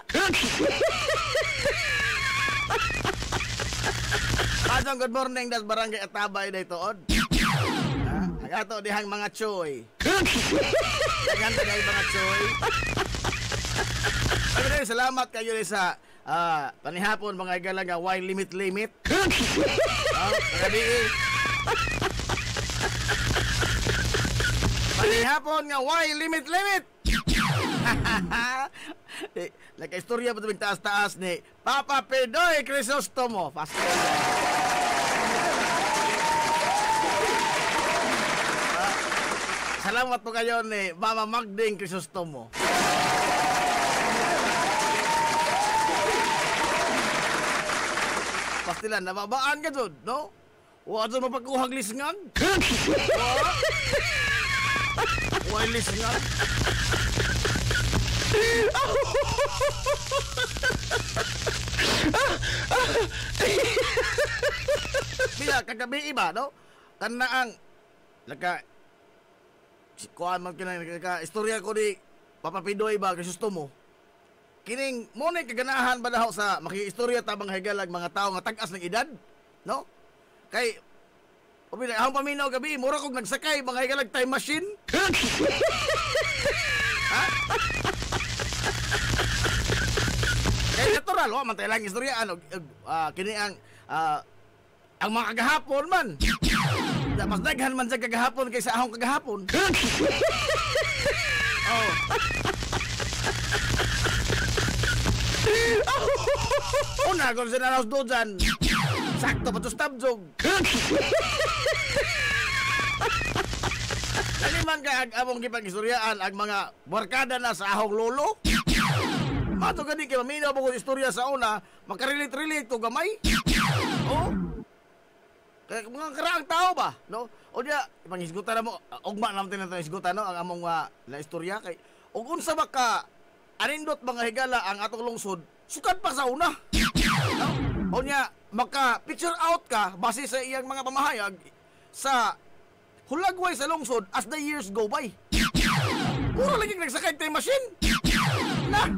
Pasong good morning, das barangay Atabay na itoon. Ang ato dihang mga choy. Naganda dihang mga choy. Ay, salamat kayo sa panihapon mga igala nga why limit. Magabi panihapon nga why limit. Nagka-istorya pa tuming taas-taas ni Papa Pedoy Crisostomo. Fast salamat po kayo ni Mama Magding Crisostomo. Pastilan, nababaan ka dun, no? Huwag dun mapagkuhag lisngan. Huwag lisngan. Bila, kagabi iba, no? Tanaang, kuhaan man istorya ko di Papa Pidoy ba, Crisostomo. Kining munay kaganahan ba daw sa makiistorya tabang higalag mga tao nga tag-as ng edad, no? Kay ang paminaw gabi mura kog nagsakay mga higalag time machine. Ha? Kay natural wa man tay lang istorya ano kini ang mga kagahapon man. Mas daghan man sa kagahapon kaysa ahong kagahapon. Oh. Una, kung sinanaw doon dyan, sakto pa ito stabjog. Kaliman ka ang among gipag-istoryaan ang mga barkada na sa ahong lolo. Mato gani kay maminaw po kung istorya sa una, makarelate-relate to gamay. Oh. Kaya mga karaang tao ba, no? O diya, ipanghisgutan na mo, ugma naman tinatang hisgutan, no? Ang among na istorya kay ug unsa ba ka anindot mga higala ang atong lungsod, sukat pa sa una. No? O niya, maka-picture out ka base sa iyang mga pamahayag sa hulagway sa lungsod as the years go by. Puro lagi nagsakay time machine. Na!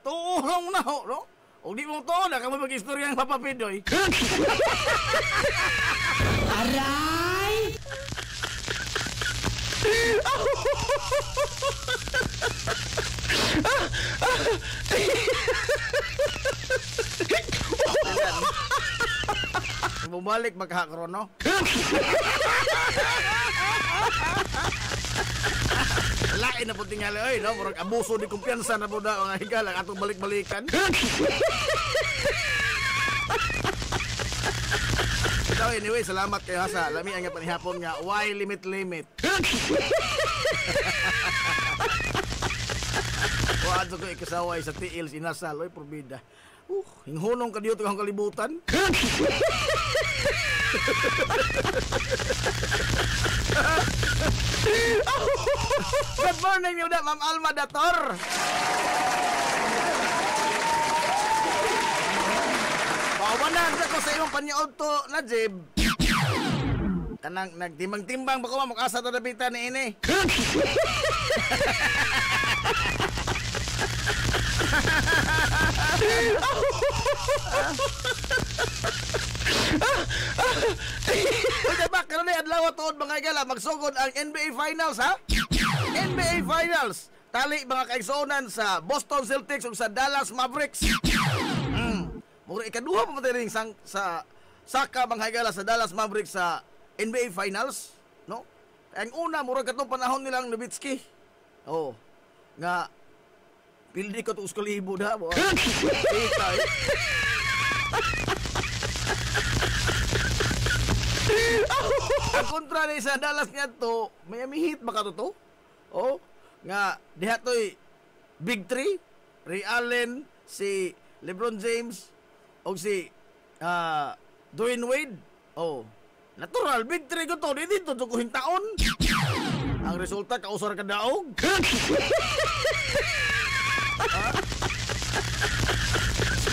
Tuong na ho, no? O di mong tuon na kami mag-istorya ng Papa Pidoy. Aray! Bumalik magkakaroon, no? Lain na po tingali, oy, no? Murag abuso di kumpiyansa na po na ang higala atong balik-balikan. So anyway, salamat kayo sa lami ang panihapon nga. Why limit? Waadto ko ikasaway sa tiil sinasal, oy, probida. Hinghunong ka diyo ang kalibutan. Good morning, Yuda, Ma'am Alma Dator. Pawanan ko sa iyong panyaod to, Najib. Kanang nagtimbang-timbang ba ko makasa to nabitan ni ini. Pwede ba, karoon na adlaw tuod mga igala, magsugod ang NBA Finals, ha? NBA Finals, tali mga kaigsuonan sa Boston Celtics ug sa Dallas Mavericks. Mura ikaduha pa matay sa saka mga igala sa Dallas Mavericks sa NBA Finals, no? Ang una, mura katong panahon nilang Nowitzki. Oh, nga pildi ko to uskalibo na mo. Ang kontra ni sa Dallas niya to, may hit baka to? Oh, nga diha to'y Big Three, Ray Allen, si LeBron James, o si Dwayne Wade. Oh, natural, Big Three ko to, dito to kuhing taon. Ang resulta, kausar ka daog.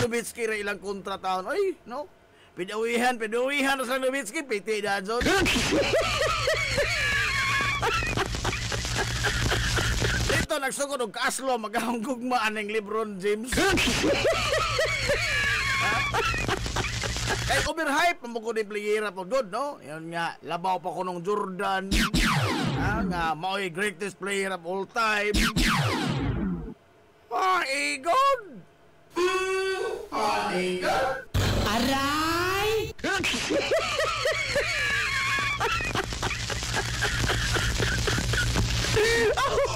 Nowitzki rin ilang kontra taon. Ay, no? Pidawihan na sa Nowitzki, piti na dyan. Dito, nagsugod og kaaslo, maghahunggugmaan ng LeBron James. Kaya overhype, pamukod yung playera po good, no? Yun nga, labaw pa ko nung Jordan. Nga, mao'y greatest player of all time. God! God! Aray!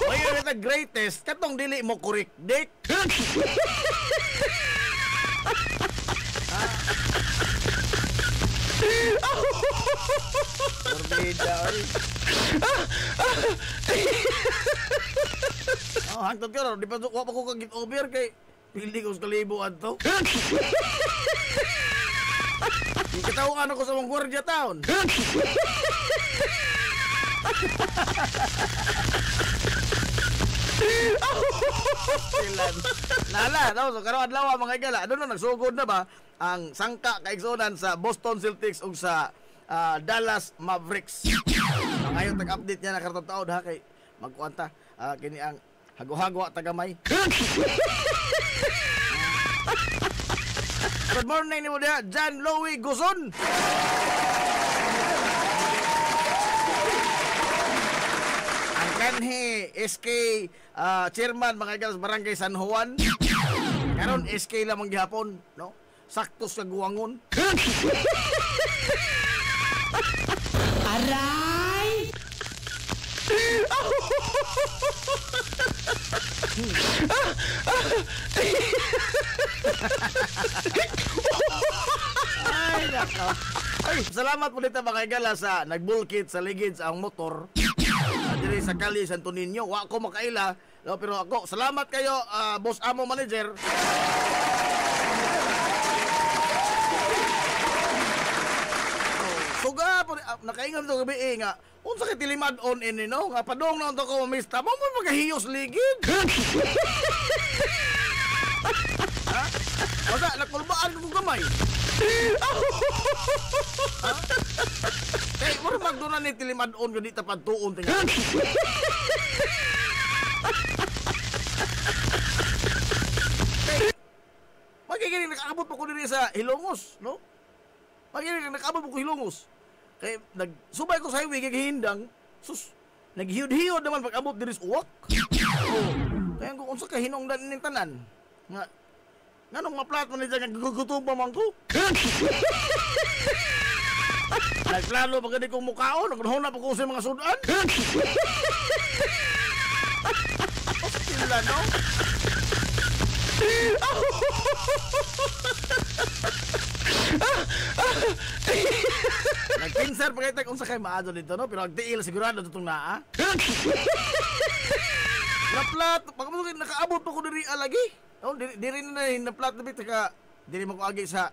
Ngayon ito greatest, katong dili mo correct, Dick. Berbeda, oy. Oh, hangtod ka ron, di pa ko kagit over kay pili ko sa kalibuan to. Ikitaw ano ko sa mong gwardiya taon. Nala, no? So karon adlaw mga igala, ano na nagsugod na ba ang sangka kaigsuonan sa Boston Celtics ug sa Dallas Mavericks. Ngayon tag-update niya na karong taon ha kay magkuanta kini ang hago-hago tagamay. Good morning ni mo dia, John Louie Guzon. Ang kanhi SK chairman mga igala sa Barangay San Juan. Karon SK lamang gihapon, no? Sakto sa guwangon. Aray! Ay, nako. Ay, salamat po dito mga igala sa nagbulkit sa ligid sa ang motor. Diri sa Kali Santo Niño. Wa ko makaila. No, pero ako, salamat kayo, boss amo manager. Suga po, nakaingan to gabi nga. Unsa kay tilimad on ini no? Nga padong na unta ko mista. Mo mo magahiyos ligid. Ha? Wala nakulbaan ko gamay. Ha? Kay mo magduna ni tilimad on gani ta padtuon tinga. Magiging nakaabot pa ko diri sa Hilongos, no? Magiging nakaabot pa ko Hilongos. Kay nagsubay ko sa highway kay hindang, sus, naghiyod-hiyod naman pag abot diri sa uwak. Oh, kaya kung unsa ka hinungdan ning tanan, nga nganong maplat man ni nga gugutom pa man ko. Nagplano pa gani kong mukhaon, naghuna pa ko sa mga sudan. Sila no? Nagpinsar pa kayo kung sa kayo maado dito, no? Pero agtiil sigurado itong naa. Naplat, pagkamukin, nakaabot pa ko diri alagi. No? Diri na naplat na bit, diri mo ko agi sa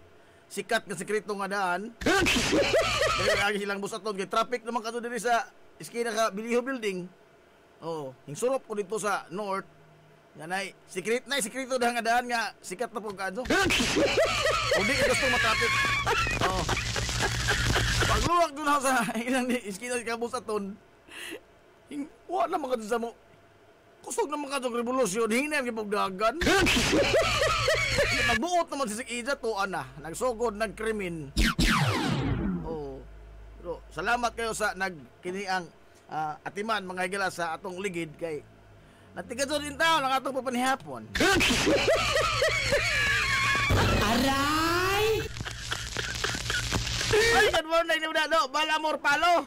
sikat nga sekreto nga daan. Diri agi silang busaton, kay traffic naman kato diri sa iskina ka Biliho Building. Oh, yung surop ko dito sa north. Nga sekreto dahang nga daan nga sikat na po kaso. Hindi ka gusto matraffic. Oh. Pagluwag doon ako sa ilang iskina si Kabusaton, wala naman ka sa mo. Kusog naman ka sa revolusyon, hingin yung pagdagan. Magbuot naman si Ija to, nagsugod, nagkrimin. Oh. Pero, salamat kayo sa nagkiniang atiman, mga higala sa atong ligid kay natigadso din tao ng atong papanihapon. Aray! Ay, good morning, no? Balamor Palo.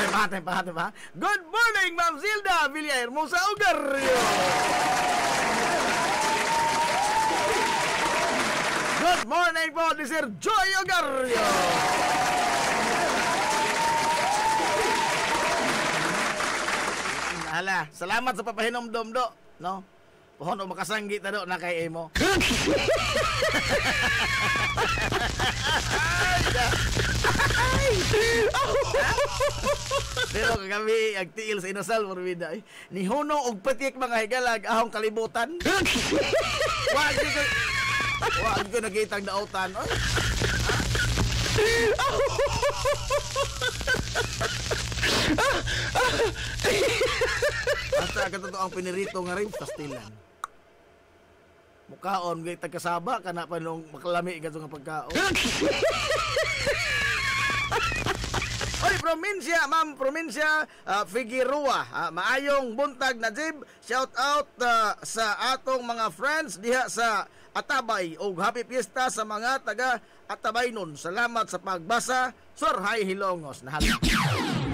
Hati pa. Good morning, Ma'am Zilda Villahermosa Ugarrio. Good morning po, ni Sir Joy Ugarrio. Hala, salamat sa papahinom-dom do, no? Pohon o makasanggi ta do na kay emo. Pero kami agtiil sa inasal morbida. Ni Huno og patik mga higalag ahong kalibutan. Wag ko nakitang daotan. Oy. Basta ka totoo ang pinirito nga rin, pastilan. Mukhaon, gay tagkasaba ka na pa nung makalami ka nga pagkaon. Oy, probinsya, ma'am, probinsya, Figueroa, maayong buntag na Jib, shout out sa atong mga friends diha sa Atabay, o happy fiesta sa mga taga Atabay nun. Salamat sa pagbasa, Sir Hay Hilongos, nahala.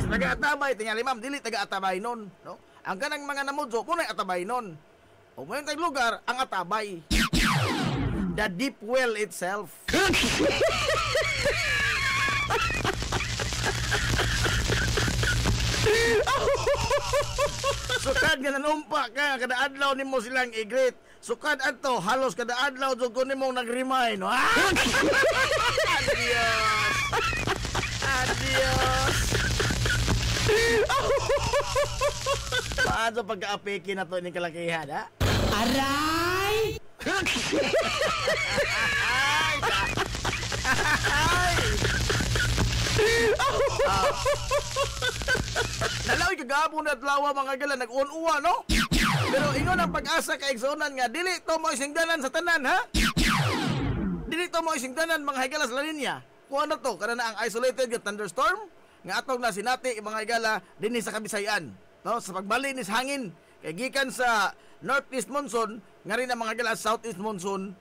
Sa taga Atabay, tingali ma'am, dili taga Atabay nun, no? Ang kanang mga namudso, punay Atabay nun. O ngayon tayong lugar, ang Atabay. The deep well itself. Sukad nga nanumpa ka, kada adlaw nimo silang i-greet. Sukad ato, halos kada adlaw jud ko nimo nag-remind. No? Adios. Paano pagka-apiki na to ni kalakihan, ha? Aray! Nalaoy kagapon at lawa mga gala nag-uwa, no? Pero ingon ang pag-asa ka igsonan nga dili to mo isingdanan sa tanan, ha? Dili to mo isingdanan mga higala sa linya. Kung ano to, kada na ang isolated nga thunderstorm nga atong na sinati mga higala dinhi sa Kabisayan, no? Sa pagbali ni hangin kay gikan sa northeast monsoon nga rin ang mga higala southeast monsoon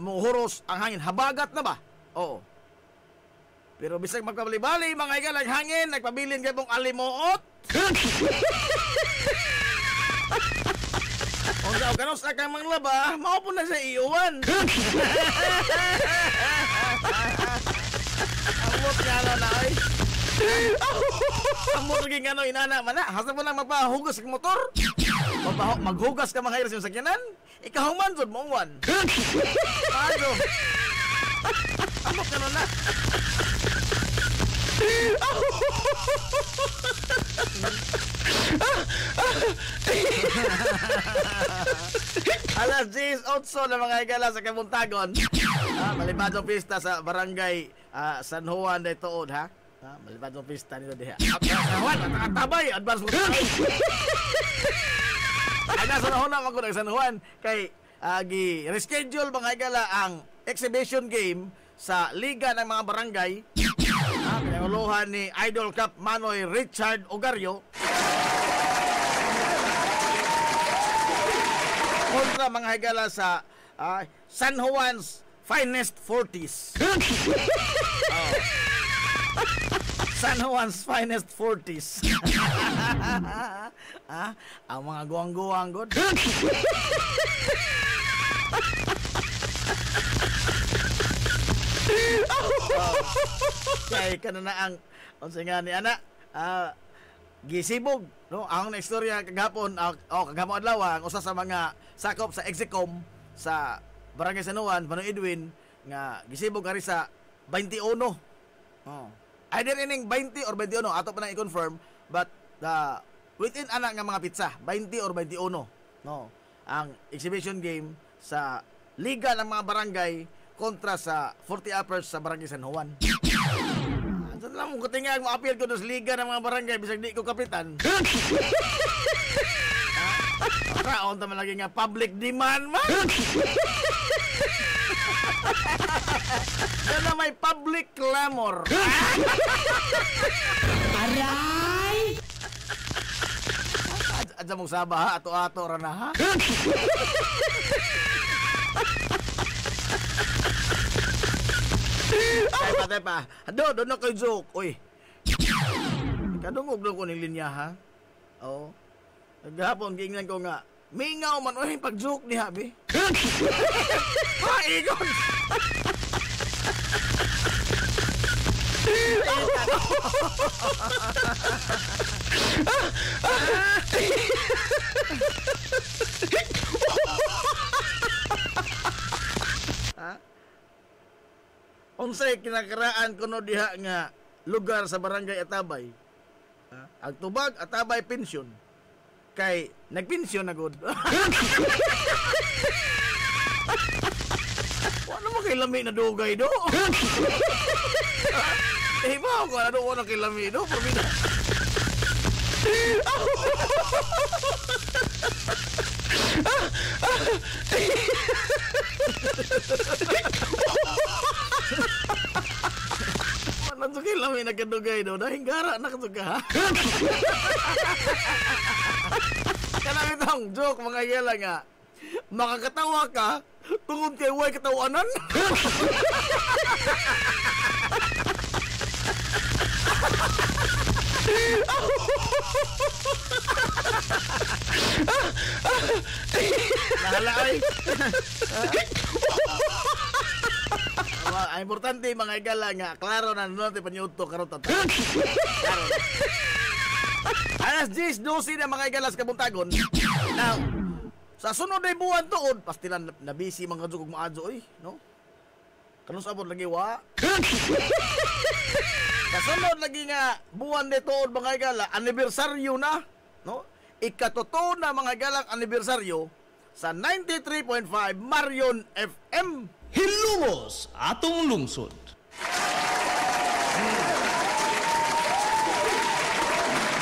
muhuros ang hangin. Habagat na ba? Oo. Pero bisag magpabali-bali, mga igalang hangin, nagpabilin kayo pong alimuot. Kung daw kanos akang manglaba, maupo na sa iuwan. Amot nga na ay. Amot lagi nga no, inana man na. Hasa mo lang magpahugas ng motor. Maghugas ka mga iras yung sakyanan. Ikaw man, sud mo uwan. Ano? Amot nga na. Alas 10:08 na mga igala sa Kabuntagon. Malibadong pista sa barangay San Juan de Tuod, ha? Malibadong pista nito diha. San Juan, tabay, advance mo tayo. Ay nasa na ako ng San Juan kay reschedule mga igala ang exhibition game sa Liga ng mga Barangay. Pinanguluhan ni Idol Cup Manoy Richard Ogario kontra mga higala sa San Juan's Finest 40s. San Juan's Finest 40s. Ang mga guwang-guwang god. Kay kanana ang unsa nga ni ana gisibog no ang istorya kagapon kagapon adlaw ang usa sa mga sakop sa Execom sa Barangay San Juan Panoy Edwin nga gisibog ari sa 21. Either ining 20 or 21 ato pa nang i-confirm but within ana nga mga pizza 20 or 21 no ang exhibition game sa Liga ng mga Barangay kontra sa 40 uppers sa Barangay San Juan. Saan lang mong kutingag mo appeal ko sa Liga ng mga Barangay bisag di ko kapitan. Raon ta malagi nga public demand man. Yan na may public clamor. Aray! Adsa mong saba ha, ato-ato ra na ha. Tay pa. Doon na kay joke. Uy. Kadungog ko ni linya ha. Oo. Naghapon gingnan ko nga. Mingaw man oy pag-joke ni Habi. Ha, igon. Unsay kinakaraan kuno diha nga lugar sa Barangay Atabay. Ang tubag Atabay Pensyon. Kay nagpensyon na gud. Wala mo kay lami na dugay do. Ba ko ano wala kay lami do, pamina. Wala to kay lami nagkadugay do, nahinggara na katuga. Kanang itong joke mga yala nga. Makakatawa ka tungod kay way katawanan. Nahalay. Ang importante mga igala nga klaro na nuno ti panyuto karon ta. Klaro na. Alas 10:12 na mga igala sa Kabuntagon. Now, sa sunod ay buwan tuod, pastilan na busy mga jugog maadyo oy, no? Kanus abot lagi wa. Kasunod lagi nga buwan de tuod mga igala, anibersaryo na, no? Ikatuto na mga igalang anibersaryo sa 93.5 Marion FM. Hilumos atong lungsod.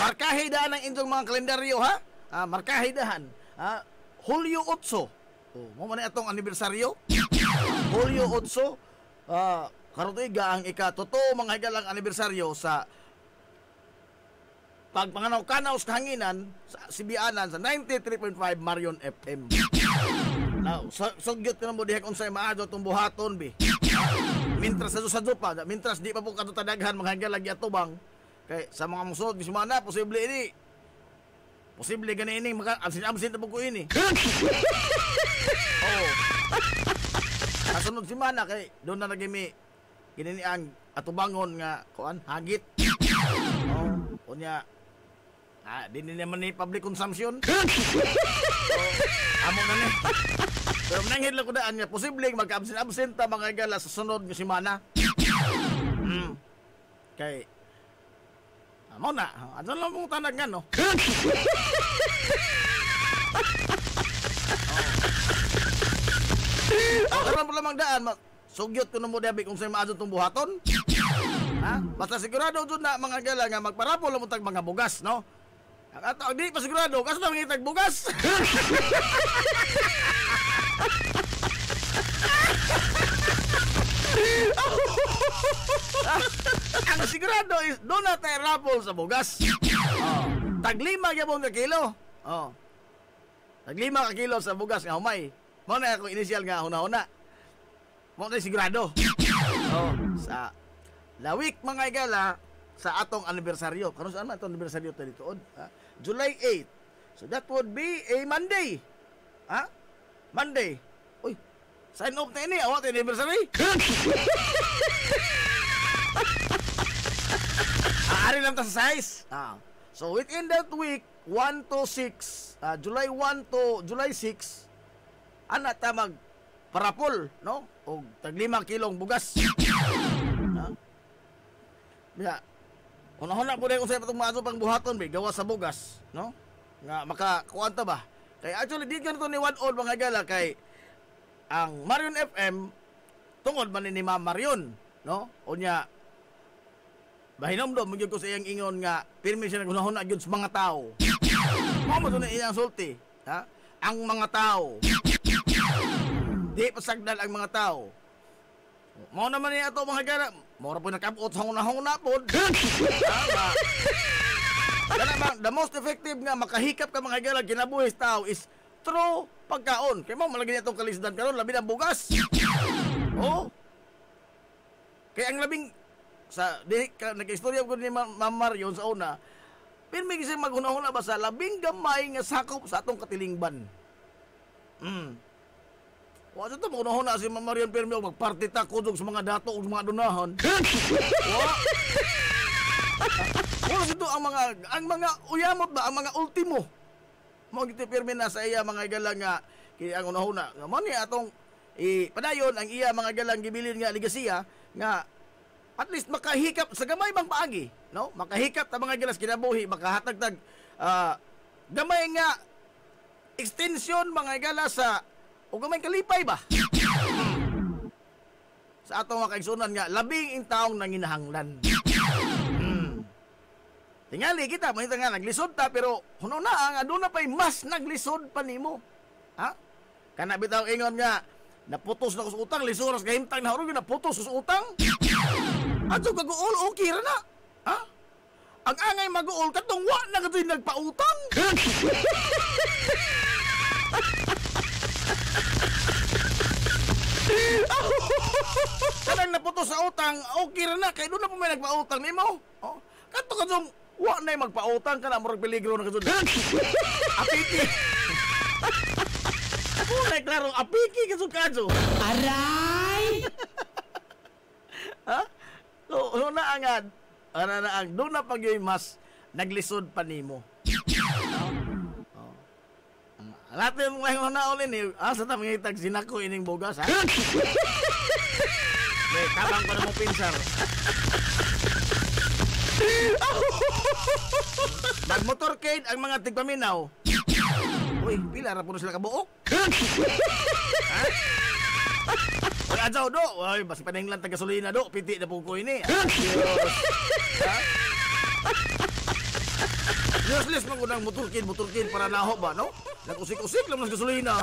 Markahidahan ang inyong mga kalendaryo ha. Markahidahan. Hulyo 8. Mo man atong anibersaryo. Hulyo 8. Karon iga ang ikatuto mga higalang anibersaryo sa pagpanganaw-kanaw sa hanginan sa Sibianan sa 93.5 Marion FM. Now, sugyot ka na mo diha kung sa'y maadyo itong buhaton, bi. Mintras sa pa, mintras di pa po katutadaghan mga higala lagi atubang. Kay sa mga musunod ni semana posible ini. Posible gani ini maka absent na po ko ini. Oh. Kasunod semana kay doon na nagimi ginini ang atubangon nga kuan hagit. Oh, unya di naman ni public consumption. Amo na ni. Pero manangin lang ko daan niya, posibleng magka-absent ta mga higala sa sunod nga semana. Kay amo na, ano lang mong tanag nga, no? Karon pa lamang daan, sugyot ko na mo dabi kung sa'yo maadto itong buhaton. Ha? Basta sigurado dun na mga gala nga magparapol mo tag mga bugas, no? Ang ato, di pa sigurado, kaso na mga itag bugas. Ang sigurado is doon na tayo rapol sa bugas. Taglima gyapon ka kilo. Taglima ka kilo sa bugas nga humay. Mo na ako initial nga huna-huna. Mo na sigurado. Sa lawik mga igala sa atong anibersaryo. Karon saan man atong anibersaryo ta dito? July 8. So that would be a Monday. Monday. Uy, sign off na ini, awat anniversary. Ari lang ta sa size. So within that week, 1 to 6, July 1 to July 6, ana ta mag parapol, no? Og tag 5 kilong bugas. Ya. Una-una po dahil kung sa'yo patong maaso pang buhaton, may gawa sa bugas, no? Nga makakuan ta ba? Kaya actually, di ganito ni One All mga gala kay ang Marion FM tungod man ni Ma'am Marion, no? Unya bahinomdom magyud ko sa iyang ingon nga pirmi siya nagunahon gyud sa mga tao. Mao mo na iyang sulti, ha? Ang mga tao. Di pasagdal ang mga tao. Mao naman ni ato mga gala, mora po nakabot sa hunahuna pod. The most effective nga makahikap ka mga gala kinabuhi sa tao is through pagkaon. Kaya mo malagyan itong kalisdan karon labi ng bugas. Kaya ang labing sa nag-istorya ko ni Ma'am Marion sa una, pirmi kasi maghunahuna ba sa labing gamay nga sakop sa atong katilingban. Wa sa to maghunahuna si Ma'am Marion pirmi og magparty ta kudog sa mga dato ug mga dunahan. Wala ito ang mga uyamot ba, ang mga ultimo. Mo giti pirmi na sa iya mga galang nga kini ang unahuna. Nga mo ni atong padayon ang iya mga galang gibilin nga ligasiya nga at least makahikap sa gamay bang paagi, no? Makahikap ta mga galas kinabuhi, makahatag-tag gamay nga extension mga gala sa o gamay kalipay ba? Sa atong mga kaigsunan nga labing in taong nanginahanglan. Tingali kita, mahita nga, naglisod ta, pero huno na ang aduna pa'y mas naglisod pa nimo. Ha? Kana bitaw ingon nga, naputos na ko sa utang, lisuras kahimtang na harong, naputos ko sa utang. Ato kag-uol, okay ra na. Ha? Ang angay mag-uol, katong wa na kato'y nagpautang. Kanang naputos sa utang, okay ra na, kaya doon na po may nagpautang nimo. Kato katong, wa na magpautang ka na, murag peligro na katong. Apiki. Kulay klaro, apiki kasukadso. Aray! Ha? So, na angad, doon na pag yung mas naglisod pa nimo. Lahat yung mga naulin eh, sa tamang itag sinako ining bugas, ha? May tabang pa na mong pinsar. Nag-motorcade ang mga tigpaminaw. Uy, pila ra po sila kabuok. Uy, adyaw do. Uy, basi paninglan taga-gasolina do. Piti na po ko ini. Adios. Useless man ko ng motorcade para naho ba, no? Nag-usik-usik lang ng gasolina.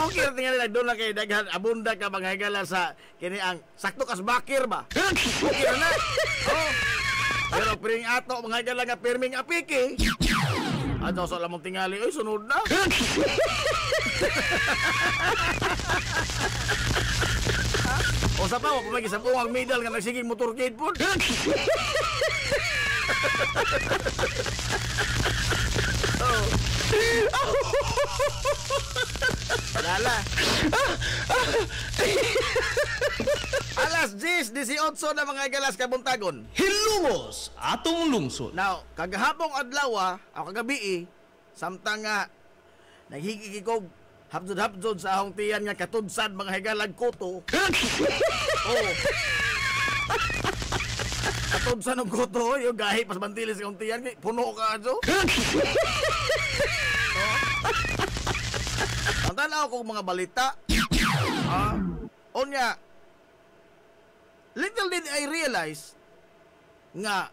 Okay, tingnan nila doon lang kayo daghan abunda ka mga higala sa kini ang sakto kas bakir ba? Okay na. Pero piring ato, mga higala nga pirming apiki. Ato sa lamang tingali, oy, sunod na. O sa pa, wag sa buwang medal nga nagsiging motorcade po. Lala. Alas 10:18 na mga galas kabuntagon. Hilumos atong lungsod. Now, kagahapong adlaw, o kagabi, samtang nga naghigigikog hapjod-hapjod sa ahong tiyan nga katudsad mga higalag kuto. Oh. Katudsad ng kuto, yung gahi pas bantilis sa ahong tiyan, puno ka adyo. Ang tanaw kong mga balita, onya, little did I realize nga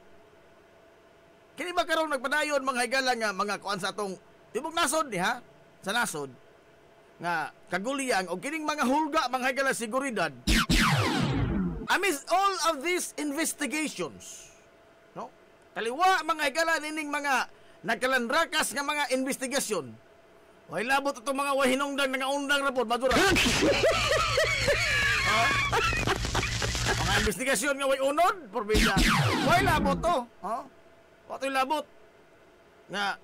kini ba karong nagpadayon mga higala nga mga kuan sa atong tibok nasod ni ha sa nasod nga kaguliyang o kining mga hulga mga higala seguridad amidst all of these investigations, no, kaliwa mga higala nining mga nagkalandrakas nga mga investigasyon, way labot itong mga wahinongdang nga undang rapod madura. Mga investigasyon nga way unod, porbida. Way labot to. Wato'y labot. Nga,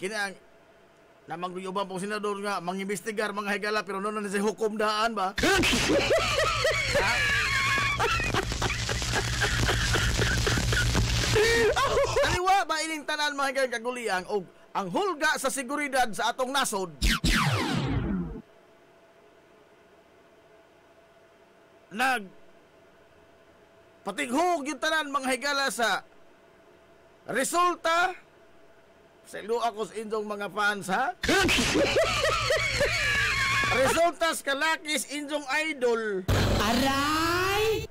kini ang namang guyuban pong senador nga, mangimbestigar mga higala, pero noon na sa hukom daan ba? Kaliwa ba ining tanan mga higala kaguliyang, o ang hulga sa seguridad sa atong nasod, patighog yung tanan mga higala sa resulta sa ilo ako sa inyong mga fans ha. Resultas kalakis inyong idol. Aray!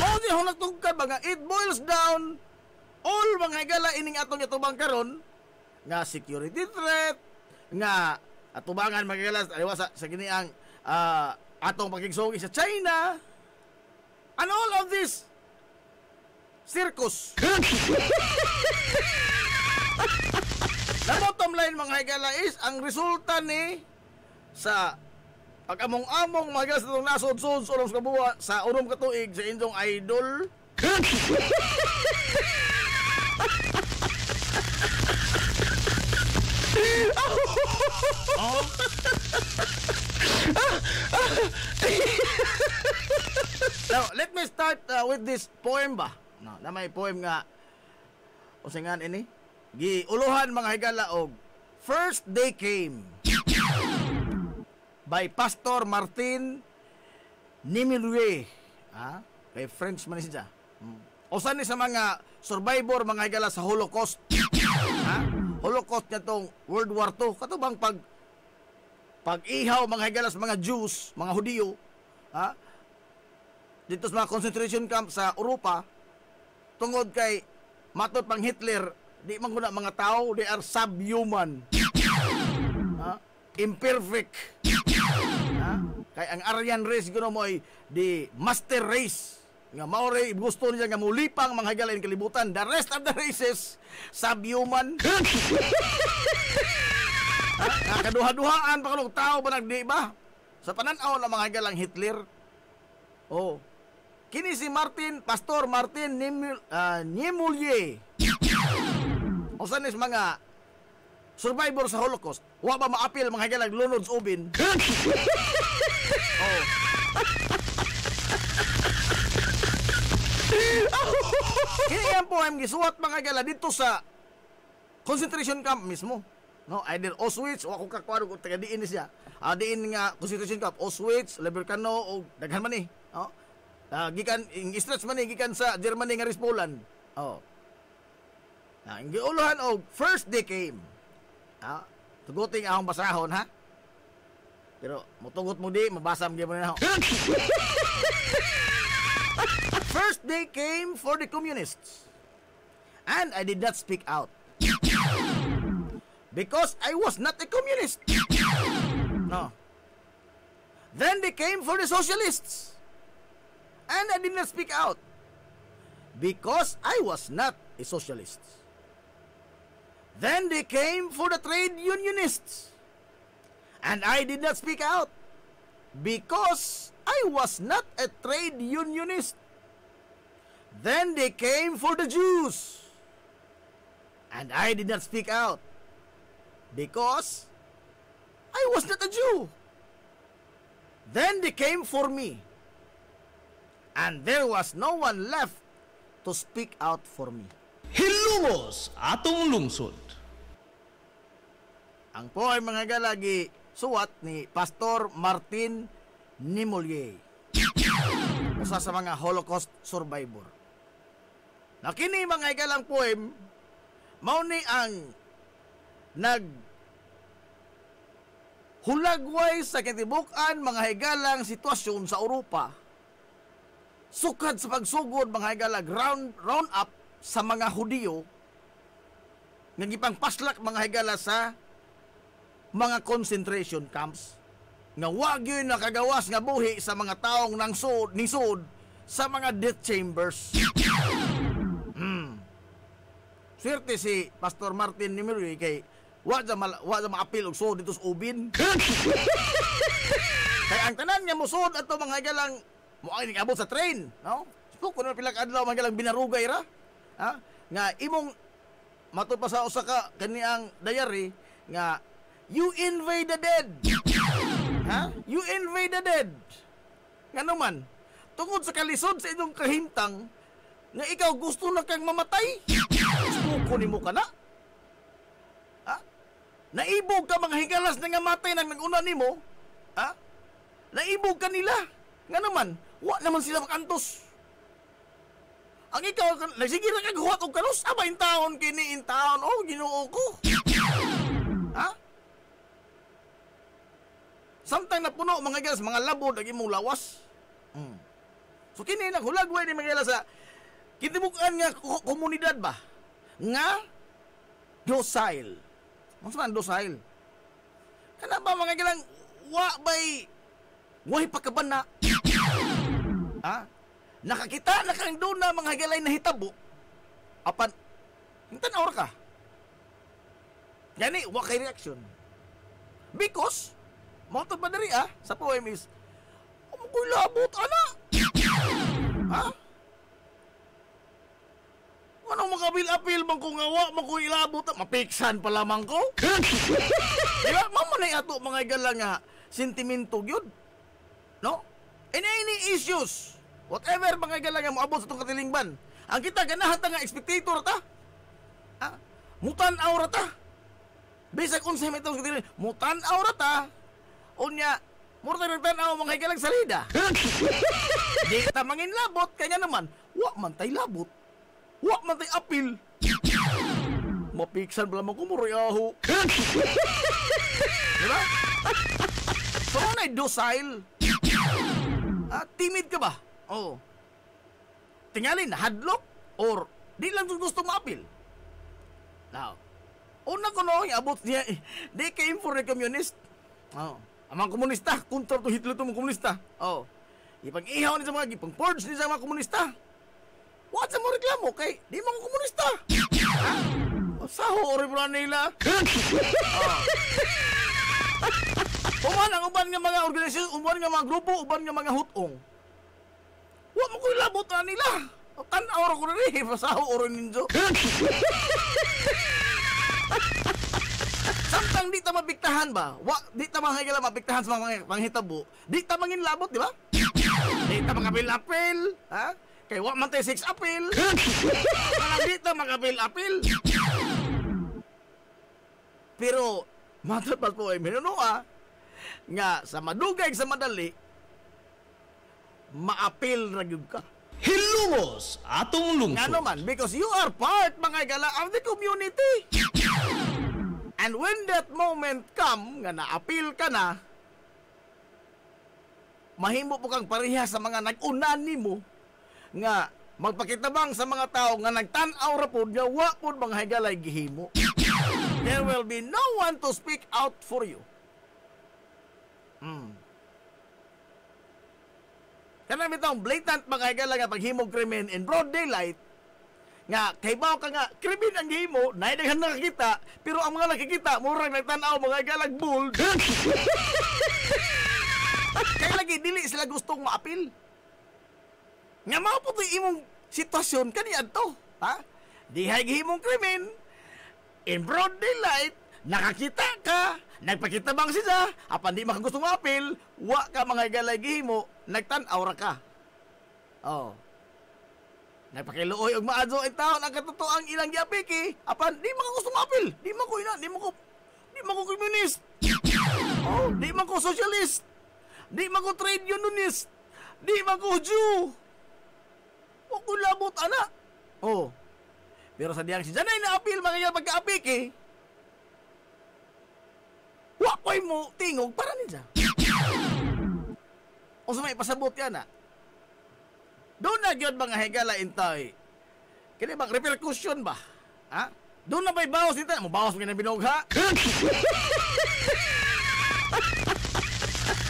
O di ho nagtungkad mga it boils down all mga higala ining atong itubang karon nga security threat nga atubangan magalas aliwa sa giniang atong pagkigsugi sa China and all of this circus. The bottom line mga higala is ang resulta ni sa pag-among-among mga sa itong nasod-sod sa unom kabuwa sa unom katuig sa inyong idol. Now, let me start with this poem ba? No, na may poem nga o singan ini. Giuluhan mga higala og First Day Came by Pastor Martin Nimirue. Kay French man siya. Usa ni sa mga survivor mga higala sa Holocaust. Holocaust niya tong World War II. Katubang pag-ihaw mga higala sa mga Jews, mga Hudiyo, dito sa mga concentration camp sa Europa, tungod kay matot pang Hitler, di man guna mga tao, they are subhuman. Imperfect. Kay ang Aryan race guna mo ay the master race. Nga maoray gusto niya nga mulipang mga higala in kalibutan. The rest of the races subhuman. Kaduha-duhaan pa kanong tao ba nagdi ba? Sa pananaw ng mga hagalang Hitler. Oh. Kini si Pastor Martin Nimirue. Usa ni mga survivor sa Holocaust. Wa ba maapil mga hagalang lunod sa ubin? Oh. Kini ang poem gisuwat mga higala dito sa concentration camp mismo. No, either Auschwitz o ako kakwaro ko taga diin siya. Diin nga concentration camp, Auschwitz, Leberkano o daghan man ni. Oh. Gikan stretch man ni gikan sa Germany nga Poland. Oh. Ang giuluhan og First Day Came. Tuguting akong basahon ha. Pero mutugot mo di mabasam gyud mo na ako. First day came for the communists. And I did not speak out. Because I was not a communist. No. Then they came for the socialists. And I did not speak out because I was not a socialist. Then they came for the trade unionists. And I did not speak out because I was not a trade unionist. Then they came for the Jews. And I did not speak out because I was not a Jew. Then they came for me. And there was no one left to speak out for me. Hilumos atong lungsod. Ang po ay mga galagi suwat ni Pastor Martin Nimolier, usa sa mga Holocaust survivor. Nakini mga igalang poem, mao ni ang hulagway sa katibukan mga higalang sitwasyon sa Europa. Sukad sa pagsugod mga higalang round up sa mga Hudiyo nga gipangpaslak mga higala sa mga concentration camps nga wa gyud nakagawas nga buhi sa mga taong nisod sa mga death chambers. Swerte si Pastor Martin Nimiri kay wa sa maapil og sud dito sa ubin. Kay ang tanan nga musod ato mga higalang mo ay abot sa train, no? Kuno pila ka adlaw mga higalang binarugay ra. Ha? Nga imong matud pa sa usa ka kaniang diary nga you invade the dead. Ha? You invade the dead. Nga naman, tungod sa kalisod sa inyong kahimtang nga ikaw gusto na kang mamatay. Gusto nimo ka na. Ha? Naibog ka mga higalas na nga matay nang nag-una nimo. Ha? Naibog ka nila. Nga naman, wa naman sila makantos. Ang ikaw, sige na kagawa kong kanos, in taon, kini in taon, oh, ginoo ko. Ha? Samtang napuno, mga gilas, mga labod, ang imong lawas. So, kini naghulagway ni mga gilas sa kitibukan nga komunidad ba? Nga, docile. Ano saan docile? Kana ba mga gilang, wahi pagkabana. Ha? Nakakita na kang doon na mga higalay na hitabo. Apan, tanaw ka. Gani, wa kay reaction. Because, mautot pa dari sa poem is, ko'y labot, ana. Ha? Anong makabil-apil bang kung ngawa, ko'y labot, mapiksan pa lamang ko? Diba, mamanay ato mga higala nga, sentimento yun. No? Any issues, whatever mga higala nga moabot sa itong katilingban, ang kita ganahan ta nga spectator ta. Ha? Mutan-aw ra ta. Bisag unsay may itong katilingban, mutan-aw ra ta. Unya, murta nagtanaw mga higalang salida. Di ta mangin labot, kaya naman, wa man tay labot. Wa man tay apil. Mapiksan pala magkumuroy aho. Diba? So, na'y docile. Timid ka ba? Oo. Tingalin, hadlock? Or, di lang gusto maapil? Now, una ko no, abot niya, they came for the communist. Oo. Ang mga komunista, kontra to Hitler to mga komunista. Oo. Ipag-ihaw ni sa mga, ipang-purge ni sa mga komunista. What sa mo reklamo kay di mga komunista? Saho ori pula nila. Uban ang uban nga mga organisasyon, uban nga mga grupo, uban nga mga hutong. Wa mo ko labot na nila. Tan-aw ko na rin, saho ori ninyo. Samtang di ta mabiktahan ba? Di ta mahigala mabiktahan sa mga panghitabo. Di ta mangin labot, di ba? Di ta makapil-apil, ha? Kay wa man tay 6 apil. Wala di ta makapil-apil. Pero matapos po ay minunoa nga sa madugay sa madali maapil ra gyud ka. Hilumos atong lungsod. Nga naman, because you are part mga igala of the community. And when that moment come, nga naapil ka na, mahimo po kang pareha sa mga nag-unan nimo, nga magpakitabang sa mga tao nga nagtan-aw ra pod nga wa pod mga higalay gihimo. There will be no one to speak out for you. Kanang bitong blatant mga higala nga paghimog krimen in broad daylight, nga kaybaw ka nga krimen ang gihimo, naidaghan nakakita, pero ang mga nakikita murag nagtanaw mga higala bold. Kaya lagi dili sila gustong maapil. Nga mao po imong sitwasyon kaniya to, ha? Dihay gihimong krimen in broad daylight, nakakita ka, nagpakita bang siya, apan di makagusto maapil, wa ka mga higala gihimo, nagtan-aw ra ka. Oh. Nagpakiluoy og maadso ang taon ang katotoang ilang giapiki, apan di makagusto maapil, di man ko communist. Oh, di man ko socialist. Di man ko trade unionist. Di man ko Jew. O kung labot, ana. Oh. Pero sa diyang si Janay na apil, mga yan pagka-apiki, wakoy mo tingog para ninja. O sa may pasabot yan, ha? Doon na yun mga higala intay. Kaya bang repercussion ba? Ha? Doon na ba'y bawas nito? Mabawas mo ka na binogha?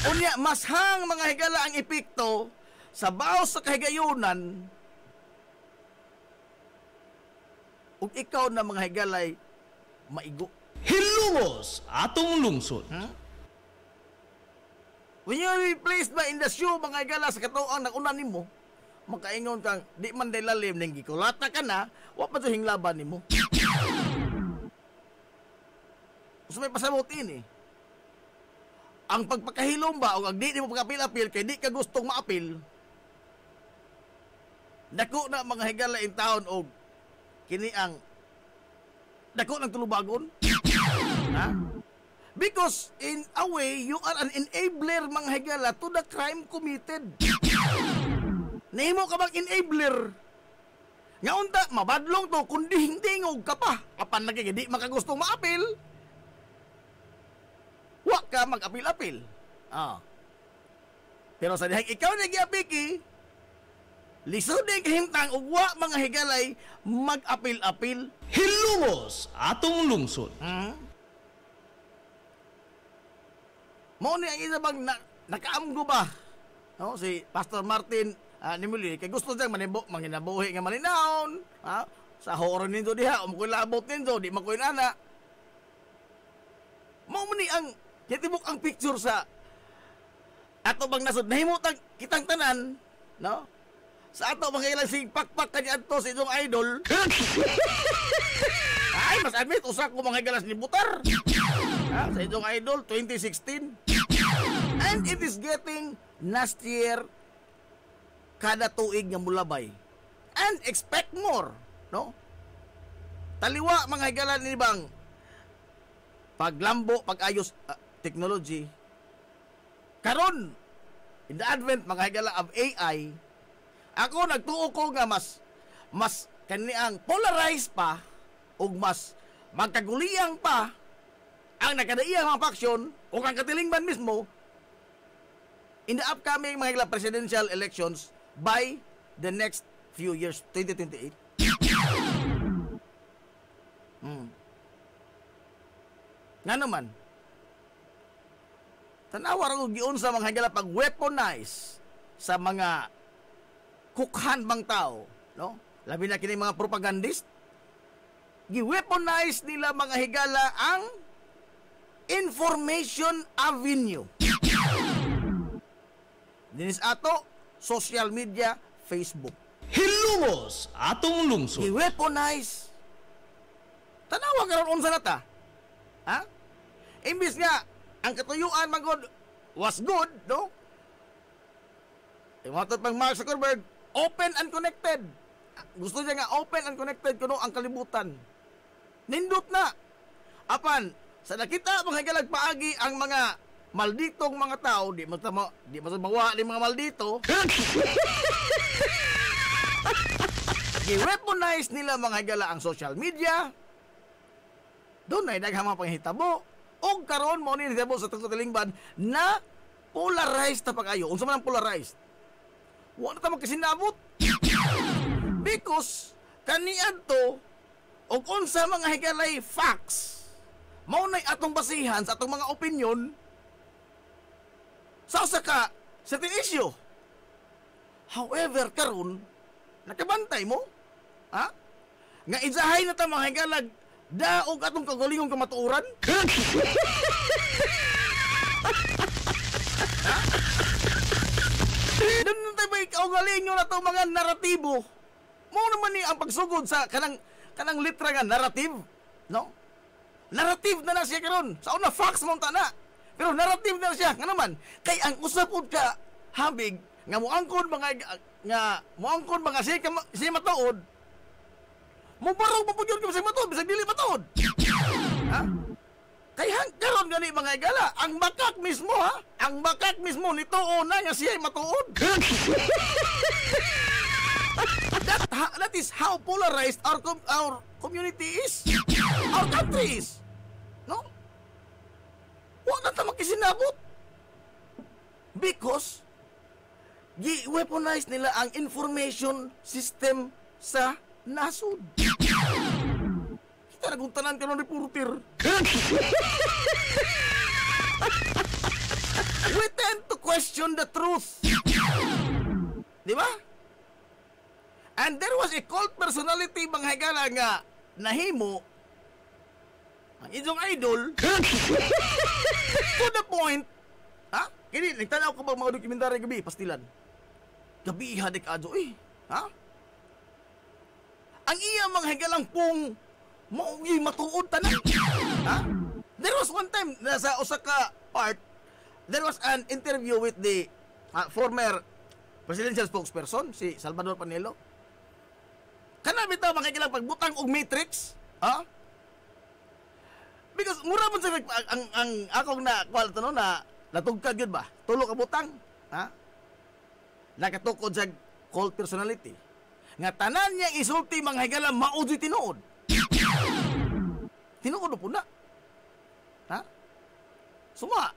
Unya, mas hang mga higala ang epekto sa bawas sa kahigayunan ug ikaw na mga higalay maigo. Hilungos atong lungsod. When you are replaced by in the shoe, mga higala sa katuang nag-una nimo, makaingon kang di man day lalim ning gikulata ka na, wa pa tuhing laban nimo. So may pasabutin ang pagpakahilom ba o ang di mo pagapil-apil kay di ka gustong maapil, dako na mga higala in town og kini ang dako ng tulubagon. Ha? Because in a way, you are an enabler mga higala to the crime committed. Nahimo ka bang enabler? Nga unta, mabadlong to kundi hingdingog ka pa. Apan nagigidi makagustong maapil, wa ka mag-apil-apil. Pero sa dihang ikaw nag-iapiki, lisod din kahimtang ugwa mga higalay mag-apil-apil. Hilungos atong lungsod. Mo ni ang isa bang nakaamgo ba? No, si Pastor Martin Nimuli kay gusto siyang manginabuhi nga malinahon, ha? Sa horror nindo diha, umukoy labot nindo, di makoy ana. Mo ni ang kitibok ang picture sa ato bang nasod nahimutang kitang tanan, no? Sa ato mga ilang sig pakpak kanya adto sa inyong idol. Ay, mas admit usa ko mga galas ni Butar. Ha, sa inyong idol 2016. And it is getting nastier kada tuig nga mulabay. And expect more, no? Taliwa mga higalan ni bang paglambo, pag-ayos technology. Karon in the advent mga higala of AI, ako nagtuo ko nga mas kaniang polarized pa ug mas magkaguliyang pa ang nakadaiyang mga faksyon o ang katilingban mismo in the upcoming mga higala presidential elections by the next few years, 2028. Nga naman, tanawa rin giun sa mga higala pag-weaponize sa mga kukhan bang tao, no? Labi na kini mga propagandist, gi-weaponize nila mga higala ang information avenue. Dinis ato, social media, Facebook. Hilungos atong lungsod. Gi-weaponize. Tanawa karon unsa nata? Ha? Imbis nga ang katuyuan magod was good, no? Iwatot pang Mark Zuckerberg, open and connected. Gusto niya nga open and connected kuno ang kalibutan. Nindot na. Apan sa nakita mga higalag paagi ang mga malditong mga tao, di mawa ni mga maldito. Gi-weaponize nila mga higala ang social media. Doon ay daghang mga panghitabo. O karon mo ni hitabo sa tagtilingban na polarized na pag-ayo. Unsa man ang polarized? Wala ta magkasinabot. Because kaniadto og unsa mga higalay facts mao nay atong basihan sa atong mga opinion sa usa ka certain issue. However, karon nakabantay mo? Ha? Nga izahay na ta mga higalag, daog atong kagalingong kamatuoran? Ha? Doon tayo ba ikaugalingo na itong mga naratibo? Mo naman ni ang pagsugod sa kanang litra nga narrative, no? Narrative na siya karon. Sa una facts mo na. Pero narrative na siya. Nga naman, kay ang usapod ka habig nga muangkon mga siya matuod. Mo barog mapugyon ka siya matuod bisag dili matuod. Ha? Kay karon gani mga igala, ang bakak mismo ha, ang bakak mismo nito una nga siya matuod. That is how polarized our community is. Our country is. No? Wala na makisinabot. Because gi-weaponize nila ang information system sa nasod. Kita naguntanan ka ng reporter. We tend to question the truth. Di ba? And there was a cult personality mga higala nga nahimo ang inyong idol to the point, ha? Kini, nagtanaw ko ba mga dokumentaryo gabi, pastilan? Gabi hadik adyo ha? Ang iya mga higalang pong maugi matuod tanan, ha? There was one time, nasa Osaka part, there was an interview with the former presidential spokesperson, si Salvador Panelo. Kana bitaw mga higalang pagbutang og matrix, ha? Because mura man sa ang akong na kwal to no na natugkad gyud ba? Tulo ka butang, ha? Nakatukod sa cult personality. Nga tanan niya isulti mga higala maudyo tinuod. Tinuod po na. Ha? Suma,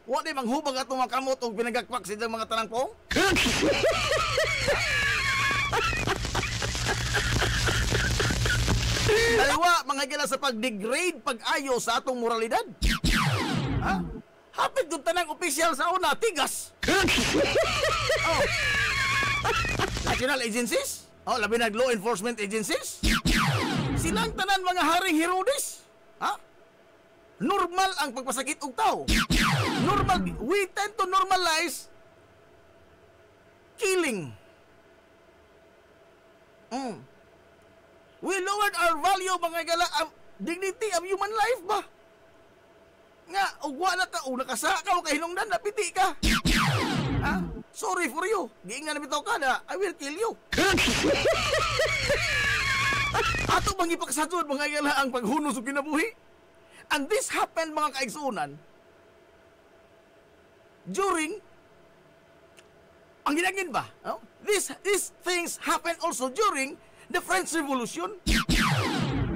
wa di manghubag atong mga kamot og pinagakpak sa mga tanang pong. Dalawa, mga higala sa pag-degrade, pag-ayo sa atong moralidad. Ha? Hapit yung tanang opisyal sa una, tigas. Oh. National agencies? Oh, labi na law enforcement agencies? Silang tanan mga haring Herodes? Ha? Normal ang pagpasakit og tao. Normal, we tend to normalize killing. We lowered our value mga gala dignity of human life ba? Nga, ugwa na ka, nakasa ka o kahinungdan, napiti ka. Ha? Sorry for you. Giing na nabitaw ka na, I will kill you. Ato bang ipakasatod mga gala ang paghunos o kinabuhi? And this happened mga kaigsuunan during ang ginagin ba? No? These things happen also during the French Revolution.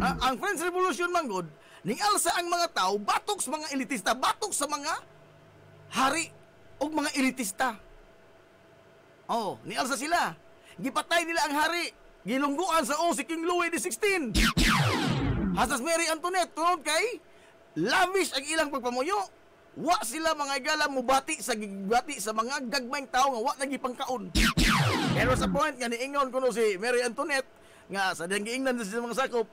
Ang French Revolution manggod, ningalsa ang mga tao, batok sa mga elitista, batok sa mga hari o mga elitista. Oh, ningalsa sila. Gipatay nila ang hari. Gilungguan sa si King Louis XVI. Hasas Mary Antoinette, tunod kay lavish ang ilang pagpamuyo. Wa sila mga igala mubati sa mga gagmayng tao nga wa nagipangkaon. Pero sa point nga niingon kuno si Mary Antoinette nga sa diyang giingnan sa mga sakop,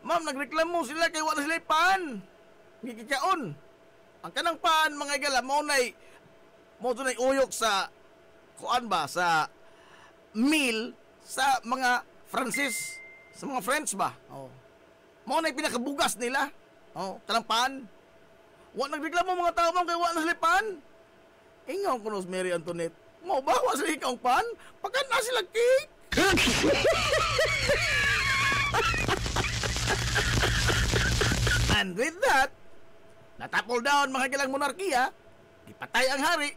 ma'am, nagreklamo sila kay wa na sila pan. Gikikaon. Ang kanang pan mga igala mo nay uyok sa kuan ba sa meal sa mga Francis, sa mga French ba? Oh. Mo nay pinakabugas nila. Oh, kanang pan. Wa nagreklamo mga tao ma'am kay wa na sila pan. Ingon kuno si Mary Antoinette, mo ba wa sila ikaw pan? Pagka na sila cake. And with that, natapol down mga gilang monarkiya, ipatay ang hari,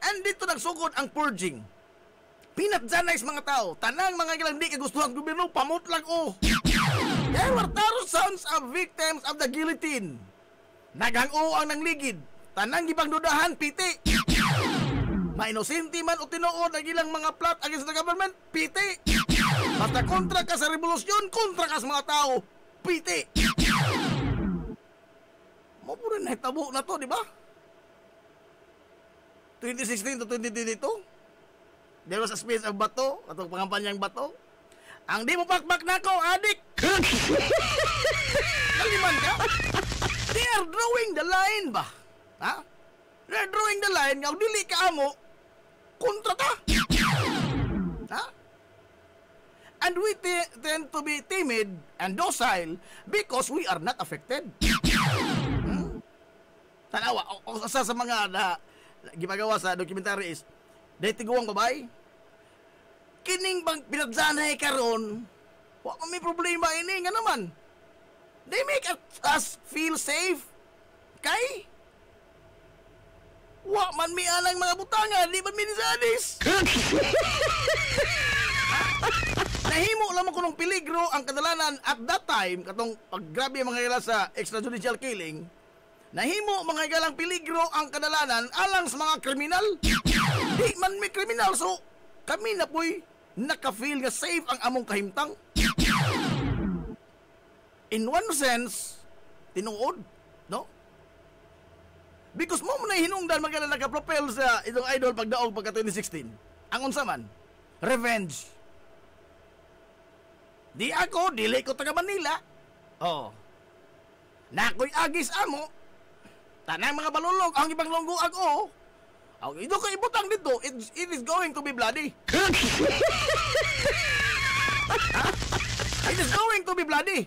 and dito nagsugod ang purging. Pinatjanize mga tao, tanang mga gilang di kagustuhan gobyerno, pamutlag o. There were thousands of victims of the guillotine. Nagang-o ang nangligid, tanang gipangdudahan, piti. Mainosente man o tinuod ang ilang mga plot against the government, piti. Basta kontra ka sa revolusyon, kontra ka sa mga tao, piti. Mo po rin nahitabo na to, di ba? 2016 to 2022. there was a space of bato, atong pangampanyang bato. Ang di mo pakpak na ko, adik! Kaliman ka? They are drawing the line ba? Ha? They are drawing the line, nga dili ka amo, kontra ta! Ha? And we tend to be timid and docile because we are not affected. Tanawa, o sa mga na gipagawa sa documentary is, dahil tiguang babay, kining bang pinagsanay karon, wa man may problema ini nga naman. They make us feel safe. Kay wa man mi anang mga butanga, di man minisadis. Nahimo lamang kunong peligro ang kadalanan at that time, katong paggrabe mga gala sa extrajudicial killing, nahimo mga galang peligro ang kadalanan alang sa mga kriminal. Di man may kriminal, so kami na po'y naka-feel nga safe ang among kahimtang. In one sense, tinuod, no? Because mo na hinungdan magala naka-propel sa itong idol pagdaog pagka 2016. Ang unsa man, revenge. Di ako, dili ko taga Manila. Oh. Nakoy agis amo. Tanang mga balulog, ang ibang lunggo ako. Ang ito ka ibutang dito, it is going to be bloody. It is going to be bloody.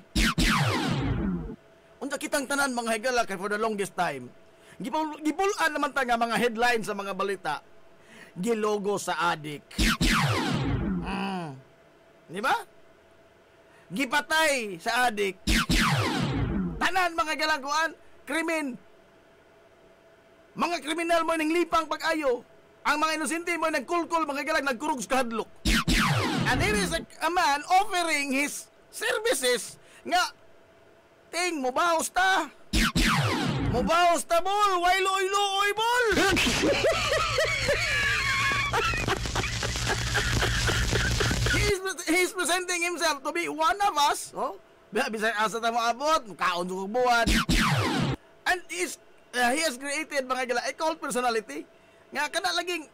Unsa kitang tanan mga higala kay for the longest time. Gipulan naman ta nga mga headlines sa mga balita. Gilogo sa adik. Di ba? Gipatay sa adik. Tanan mga galangkuan, krimen. Mga kriminal mo ning lipang pag-ayo. Ang mga inosente mo nagkulkul mga galang nagkurog sa hadlok. And there is a man offering his services nga ting mubaos ta. Mubaos ta bol, why luoy bol. He's presenting himself to be one of us. Oh, bisay asa ta mo abot, kaon sa buwan. And he has created mga gala a cult personality nga kana laging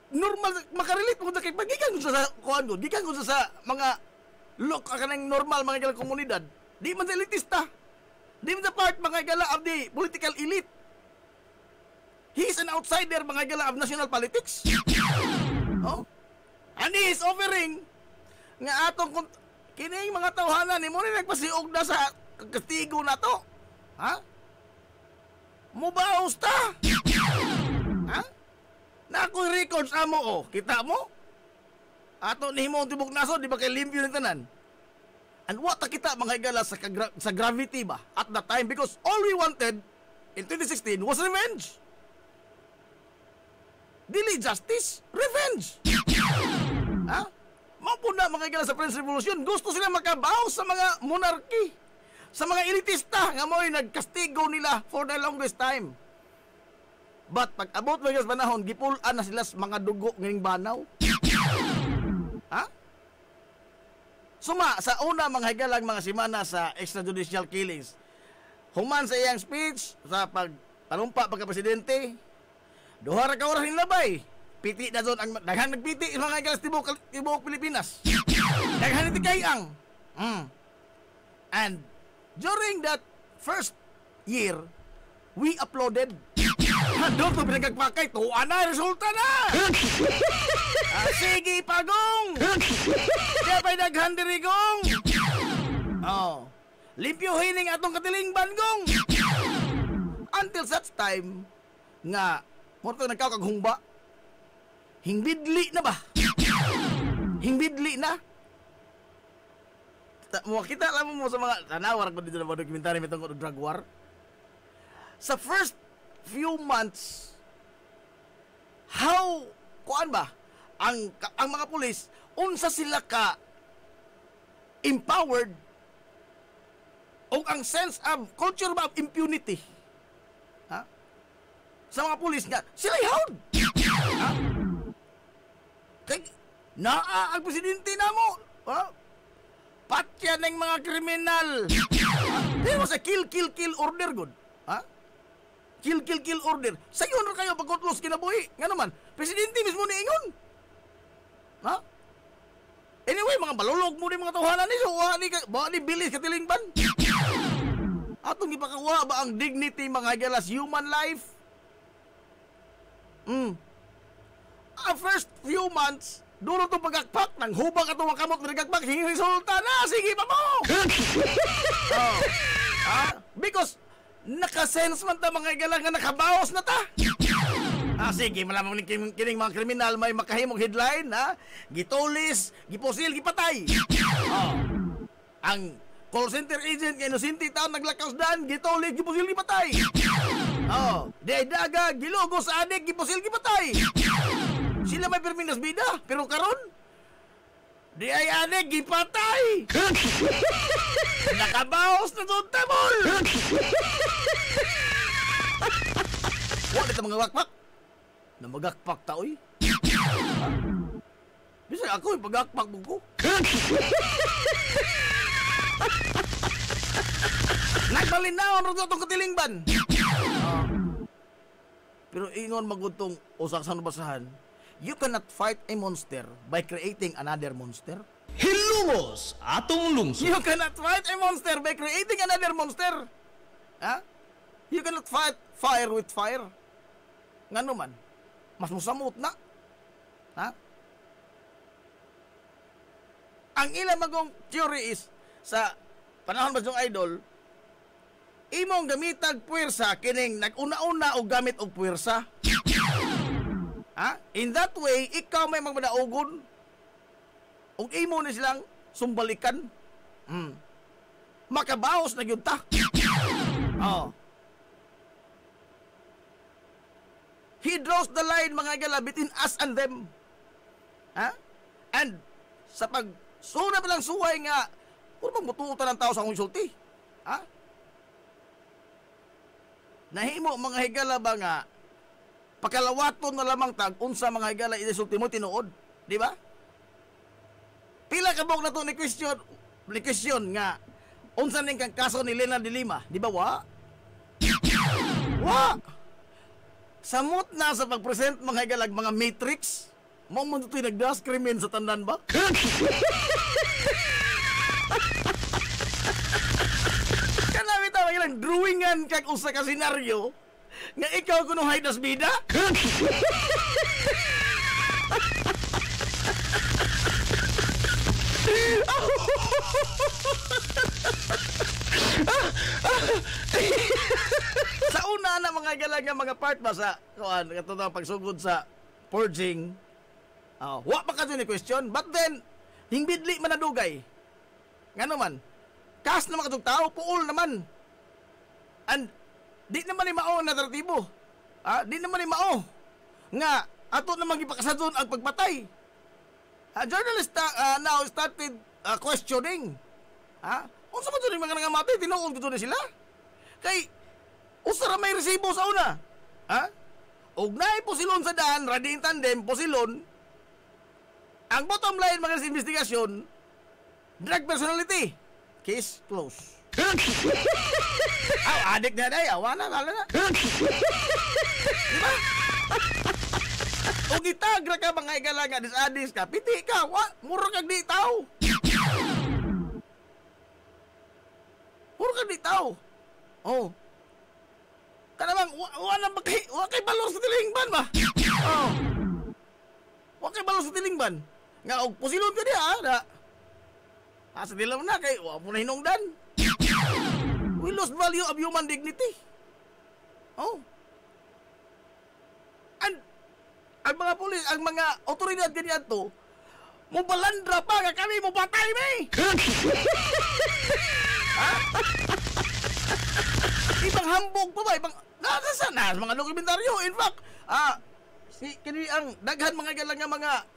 normal makarelate mo kay pagikan ko sa kuan ko, gikan ko sa mga look kanang normal mga gala komunidad. Di man sa elitista. Di man sa part mga gala of the political elite. He is an outsider mga gala of national politics. Oh? And he is offering nga atong kining mga tawhanan ni mo ni nagpasiog na sa kastigo na to. Ha? Mubaos ta. Ha? Na ako records amo oh. Kita mo? Ato ni himo tibok naso di ba kay limpyo ni tanan? And what kita mga higala sa gravity ba at that time because all we wanted in 2016 was revenge. Dili justice, revenge. Ha? Mapuna mga higala sa French Revolution, gusto sila makabaw sa mga monarchy. Sa mga elitista nga mo'y nagkastigo nila for the longest time. But pag abot mga panahon, gipulan na sila sa mga dugo ng banaw. Ha? Suma, sa una mga higalang mga simana sa extrajudicial killings, human sa iyang speech, sa pagpanumpa pagka-presidente, duha ra ka oras labay. Piti na doon, ang daghan nagpiti, mga higalang tibok Pilipinas. Daghan itikayang. And during that first year, we uploaded. Doon to pinagkakpakay, tuwa na, resulta na! Sige, pagong! Kaya pa'y naghandirigong! Oh, limpyo hining atong katilingban, gong! Until such time, nga, morto nagkakaghumba, hingbidli na ba? Hingbidli na? Kita alam mo sa mga tanawar ko dito na mga dokumentary mitong drug war. Sa first few months, how kuan ba ang mga pulis unsa sila ka empowered o ang sense of culture of impunity, ha? Sa mga pulis nga sila hawd, ha? Kay naa ang presidente namo, ha? Patya ng mga kriminal. There was a kill order good. Ha? kill order. Sayo na kayo pagkutlos kinabuhi. Nga naman, presidente mismo ni ingon. Ha? Anyway, mga balulog mo ni mga tawhanan ni, so ni bilis katilingban. Atong ipakakuha ba ang dignity mga galas human life? First few months, dulo itong pagakpak, nang hubang ka itong makamot na nagakpak, resulta na, sige pa mo! Because, nakasense man ta mga galang nga nakabawas na ta. Sige, malamang kining mga kriminal may makahimong headline, ha? Gitulis, gipusil, gipatay. Ang call center agent kay inosente taon naglakaw dan, gitulis, gipusil, gipatay. Di daga, gilogo sa adik, gipusil, gipatay. Sila may perminas bida, pero karon di ay adik, gipatay. Nakabawas na doon tabol. Wala ito mga wakpak na magakpak taoy. Bisa ako yung pagakpak mo ko. Nagbalinaon rin itong katilingban. Pero ingon magutong usak sa nabasahan, you cannot fight a monster by creating another monster. Hilungos atong lungsod. You cannot fight a monster by creating another monster. Ha? You cannot fight fire with fire. Nga naman, mas musamot na. Ha? Ang ilang magong theory is, sa panahon ba yung idol, imong gamitag puwersa kining nag-una-una o gamit og puwersa. Ha? In that way, ikaw may magmadaugon o imo na silang sumbalikan. Makabaos na yun ta. He draws the line mga gala between us and them. Ha? And sa pagsuna pa lang suway nga, kung bang mutuutan ng tao sa akong sulti? Ha? Nahimo mga higala ba nga, pakalawaton na lamang tag, unsa mga higala inisulti mo tinuod. Di ba? Pila ka bok na to ni question nga, unsa ning kang kaso ni Lena de Lima. Di ba wa? Wa! Samot na sa pag-present mga higalag, mga matrix. Mo mo ito'y nagdaskrimin sa tandan ba? Kanami tawag ilang drawingan kag usa ka senaryo nga ikaw kuno haydas bida? Sa una na mga galang nga mga part ba sa katong pagsugod sa forging, wa pa ka ni question, but then hingbidli man nadugay. Ngano man, kas naman katong tao, puol naman. And di naman ni mao na naratibo. Di naman ni mao nga ato naman gipakasadon ang pagpatay. Journalist now started questioning. Unsa man jud mga nangamatay, tinuod gud na sila. Kay usara may resibo sa una. Og naay posilon sa daan, ready in tandem, posilon. Ang bottom line mga investigasyon, drug personality. Case closed. Adik na day, awa na, lalo na. Diba? O gitagra ka mga igalang adis-adis ka, piti ka, mura kag di tao. Mura kag di tao. Kanamang, wa kay balong sa tilingban ba? Wa kay balong sa tilingban. Nga, og pusilon ka diya, na. Sa dilaw na, kay wa mo na hinungdan. We lost value of human dignity. And, ang mga pulis, ang mga otoridad ganyan to, mo balandra pa nga kami mo patay, may! Ibang hambog pa ba? Ibang, nasasana, mga dokumentaryo. In fact, kini ang daghan mga galang nga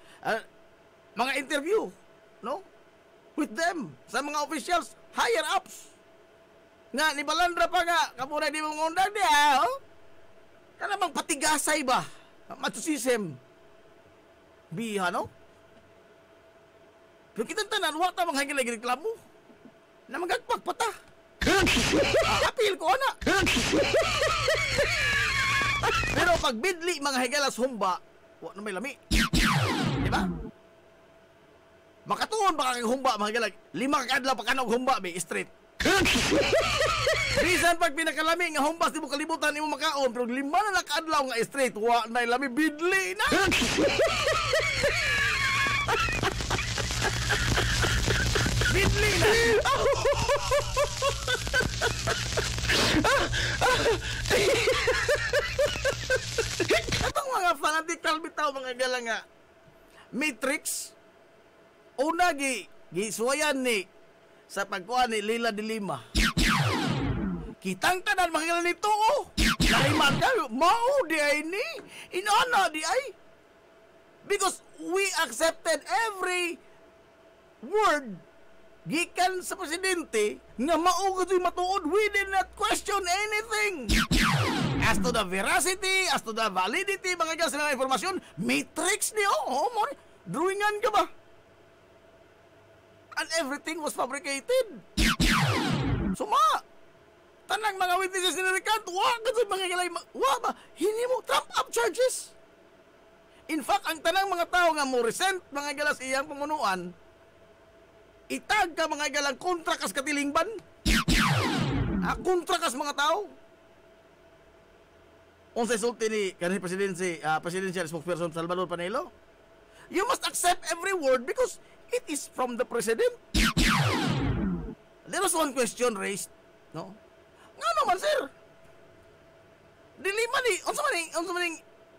mga interview, no? With them, sa mga officials, higher ups. Nga, ni balandra pa nga, kapunay di mong undag niya, kanamang patigasay ba? Matusisem. Biha, no? Pero kita tanan, wata mga hingilay reklamo. Na magagpag pata. Apil ko, anak. Pero pag bidli mga higalas humba, wa na may lami. Di ba? Makatuon ba kang humba mga higalas? 5 ka adlaw pa kanog humba be straight. Bisan pag pinakalami nga humbas di mo kalibutan imo makaon pero 5 na nakaadlaw nga straight wa na lami bidli na. Bidli na. Atong mga fanatical bitaw mga gala nga Matrix una gisuwayan ni sa pagkuha ni Lila de Lima. Kitang tanan mga gala nito oh. Laliman kayo mao di ay ni inana di ay because we accepted every word gikan sa presidente nga mao gud matuod. We did not question anything as to the veracity, as to the validity mga gala sa mga informasyon. Matrix ni oh mo drawingan ka ba? And everything was fabricated. Suma tanang mga witnesses ni Ricardo wa gud mga gala wa ba hini mo trump up charges. In fact ang tanang mga tao nga mo resent mga gala sa iyang pamunuan itag ka mga galang kontra kas katilingban. Kontra kas mga tao. Unsay sulti ni kanhi presidential spokesperson Salvador Panelo? You must accept every word because it is from the president. There was one question raised, no? Nga naman sir. Dili man ni unsa man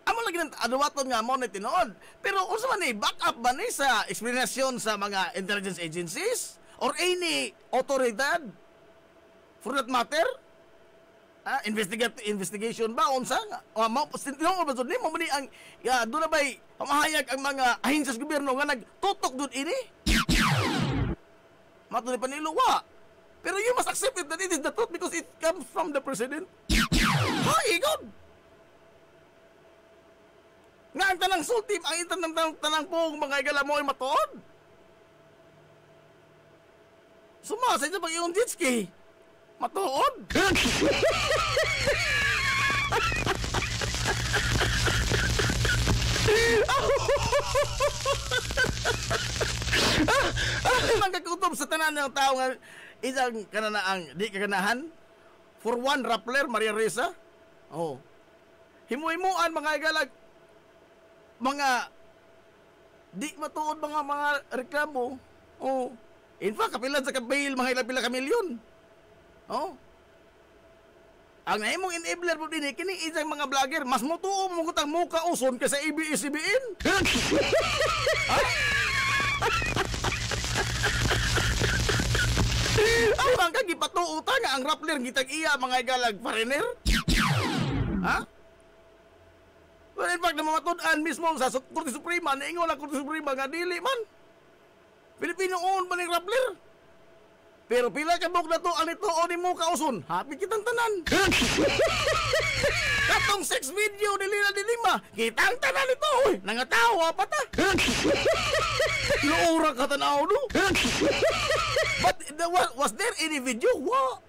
amo lagi ng adawaton nga mo na tinuod. Pero unsa man ni back up ba ni sa explanation sa mga intelligence agencies or any otoridad for that matter? Investigation ba unsa nga? Mao tinong ba jud ni mo ni ang do na bay pamahayag ang mga ahensya sa gobyerno nga nagtutok jud ini? Matuli pa nilo wa. Pero you must accept it that it is the truth because it comes from the president. Hay god. Nga ang tanang sultim, ang tanang pong mga igala mo ay matuod. Sumasay sa pag-iong jetski. Matuod. Magkakutob sa tanan ng tao nga isang kananaang di kaganahan. For one, Rappler, Maria Reza. Oh. Himu-himuan mga igalag mga di matuod mga reklamo. Oh. In fact, kapilan sa kabail mga ilang pila ka milyon. Oh. Ang naimong enabler po din kini isang mga vlogger mas mutuo mo kutang muka uson kaysa ABS-CBN. Ang bangka gipatuota nga ang Rappler gitag iya mga igalag foreigner. Ha? Well, in fact, namamatud-an mismo sa Korte Suprema, naingon ang Korte Suprema nga dili man. Pilipino-owned man ng Rappler. Pero pila ka buk na to, ang ito o ni mo kauson, happy kitang tanan. Katong sex video ni Lila de Lima, kitang tanan ito, oy, nangatawa pa ta. Luura ka tanaw no? But was there any video? Wa.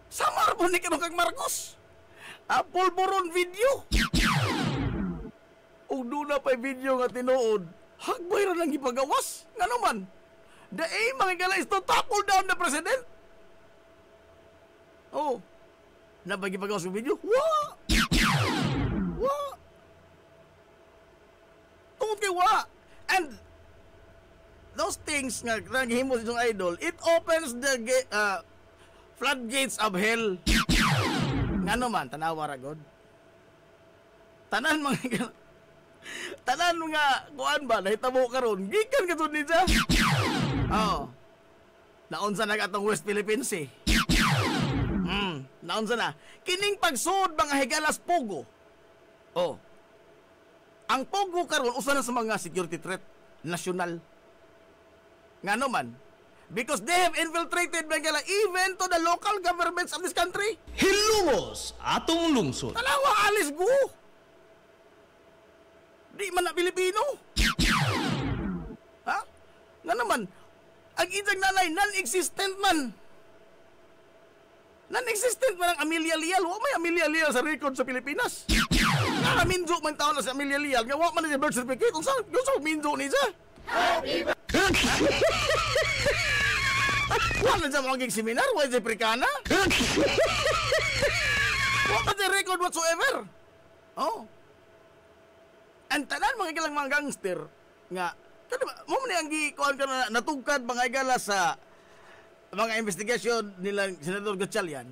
Samar po ni Kanukang Marcos. Pulburon video. Ug doon na pa'y video nga tinuod, hagbay ra lang ipagawas. Nga naman, the aim mga gala is to topple down the president. Oh, nabagi pagawas ng video? Wa! Wa! Tungkol kay wa! And those things nga naghimo sa isang idol, it opens the floodgates of hell. Nga naman, tanawa ra god. Tanan mga tanan nga kuan ba nahitabo karon gikan ka ni siya. Oh. Naunsa na atong West Philippines eh. Naunsa na. Kining pagsud mga higalas pogo. Oh. Ang pogo karon usa na sa mga security threat national. Nga naman, because they have infiltrated Bengala even to the local governments of this country. Hilumos atong lungsod. Talawa alis go. Di man na Pilipino. Ha? Nga naman, ang isang nanay non-existent man. Non-existent man ang Amelia Leal. Wa may Amelia Leal sa record sa Pilipinas. Nakaminjo man taon na si Amelia Leal. Nga wa man na birth certificate. Kung saan minjo ni siya? Wala dyan magiging seminar. Wala dyan prikana. Wala dyan record whatsoever. Oh. Ang tanan mga igalang mga gangster nga, mo man ang gikuan ka na natugkad mga igala sa mga investigation nila Senador Gatchalian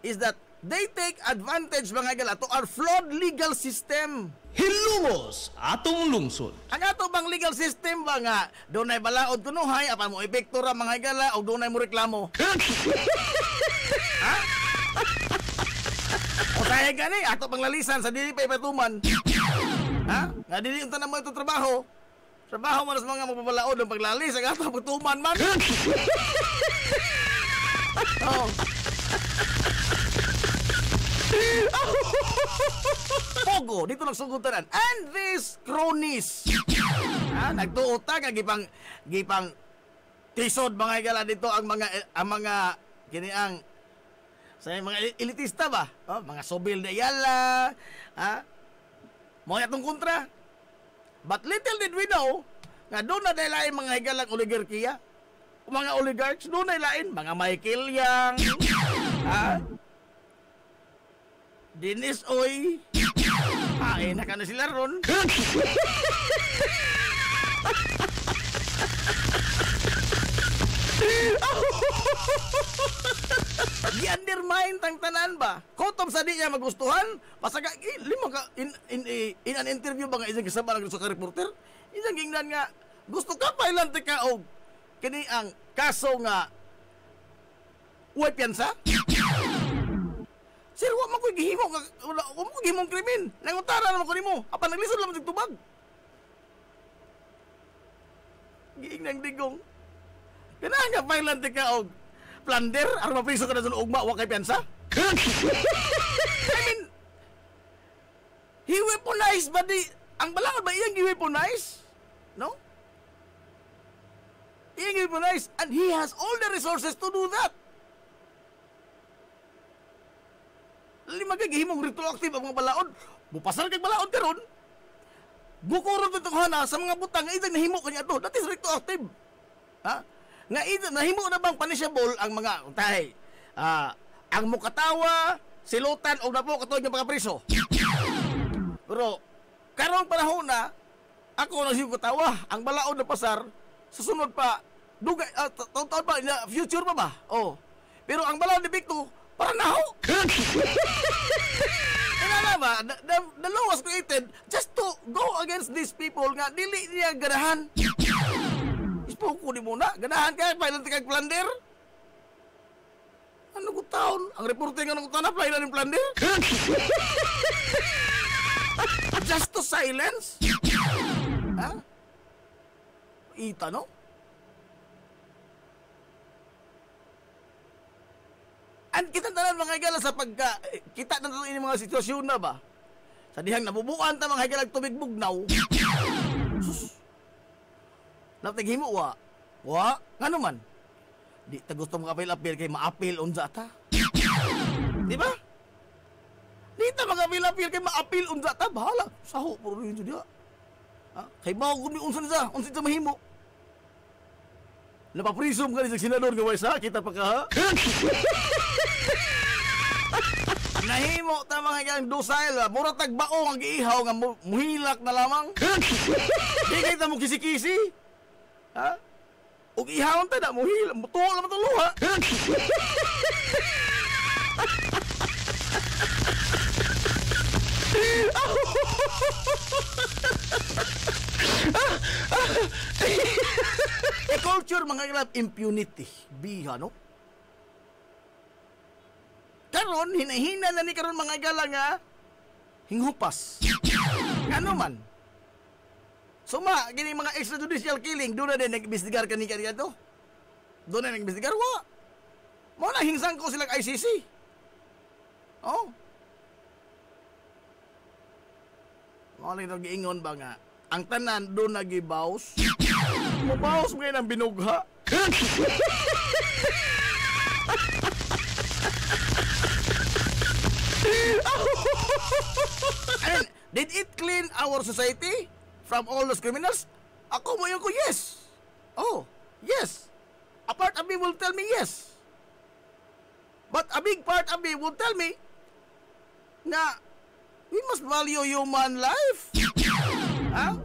is that they take advantage mga igala to our flawed legal system. Hilumos atong lungsod. Ang ato bang legal system ba nga doon ay balaod kunuhay apan mo epektora mga igala o doon ay mo reklamo. Ha? O tayo gani ato pang lalisan sa dili pa ipatuman. Ha? Nga dili unta na mo ito trabaho. Trabaho mo na sa mga magbabalaod ng paglalis ang ato pagtuman man. Oh. Pogo, dito nagsugutan. And these cronies. Nagtuota nga gipang tisod mga igala dito ang mga kini ang sa mga elitista ba? Oh, mga Sobil de Ayala, mo atong kontra. But little did we know nga doon na lain mga higalang oligarkiya. Mga oligarchs doon na lain mga Michael Yang, Dennis Oy. Na ka na sila ron. Gi-undermine tang tanan ba? Kotom sa di niya magustuhan, pasaga limo ka in an interview ba nga isang kasama ng ka reporter? Isang gingnan nga gusto ka pailante ka og kini ang kaso nga uy piyansa? Sir, wa man ko gihimo nga wa mo gihimong krimen. Nangutara naman ko nimo, apan naglisod lang sig tubag. Giingnan digong. Kana nga pailante ka og plunder aron mapriso ka na sa ugma wa kay piyansa? I mean, he weaponized ba di ang balangod ba iyang gi-weaponize? No? Iyang gi-weaponize and he has all the resources to do that. Lima kay gihimong retroactive ang mga balaod. Bupasal kay balaod karon. Bukuron to hana sa mga butang nga idang nahimo kanya to. That is retroactive. Ha? Nga ito, nahimo na bang punishable ang mga tahay? Ang mukatawa, silutan, o na po katuod ng mga priso. Pero, karong panahon na, ako na siya katawa, ang balaod na pasar, susunod pa, dugay, taon pa, future pa ba? Oh. Pero ang balaod ni Victo, para naho. Kaya ba, the law was created just to go against these people nga, dili niya ganahan. Ispoko di muna. Ganahan ka, pailan kag plunder. Ano ko taon? Ang reporter nga nang tanap, pailan yung plunder? Just to silence? Ha? Ita, no? And kita tanan mga higala sa pagka... kita na ito mga sitwasyon na ba? Sa dihang nabubuan ta mga higala tubig bugnaw. Sus. Natighimo wa. Wa, ngano man? Di ta gusto mo apil-apil kay maapil unsa ta. Di ba? Di ta mag-apil-apil kay maapil unsa ta, bahala. Saho puro rin diha. Kay mao gud mi unsa sa mahimo. Napaprisom ka ni sa senador nga way sa kita pa ka ha. Nahimo ta mga gang docile, mura tagbao ang giihaw nga muhilak na lamang. Di kay ta mo kisi-kisi. Ha? Ug ihawon ta na muhil, mutuo lang to luha. A culture mga grab impunity, biha no? Karon hinahina na ni karon mga igala nga hinghupas. Ano man? Suma, gini mga extrajudicial killing, doon na din nag-investigar kanina to. Doon na nag-investigar, wa. Mo na hingsang ko silang ICC. Oh. Mo lang nag-iingon ba nga, ang tanan doon nag-ibaws. Mabaws mo ngayon ang binugha. I mean, did it clean our society from all those criminals? Ako mo yung ko, yes. Oh, yes. A part of me will tell me yes. But a big part of me will tell me na we must value human life.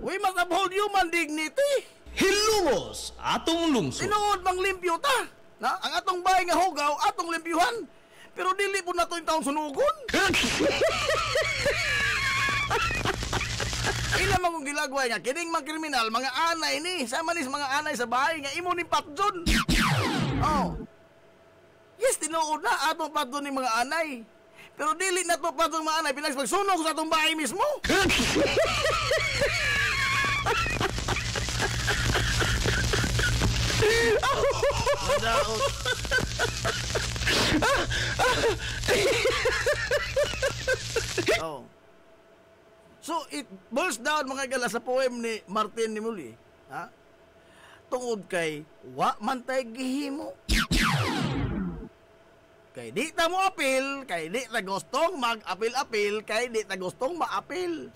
We must uphold human dignity. Hilumos atong lungsod. Tinuod mang limpyo ta. Na, ang atong bahay nga hugaw, atong limpyuhan. Pero dili po na ito yung taong sunugon. Ila man kong gilagway nga, kining mga kriminal, mga anay ni, sama ni mga anay sa bahay nga, imo ni patjon. Oh. Yes, tinuod na atong patjon ni mga anay. Pero dili na ito patjon mga anay, pinags magsunog sa atong bahay mismo. Oh. So it boils down mga igala sa poem ni Martin Nimuli, tungod kay wa man tay gihimo. Kay di ta mo apil, kay di ta gustong mag-apil-apil, kay di ta gustong ma-apil.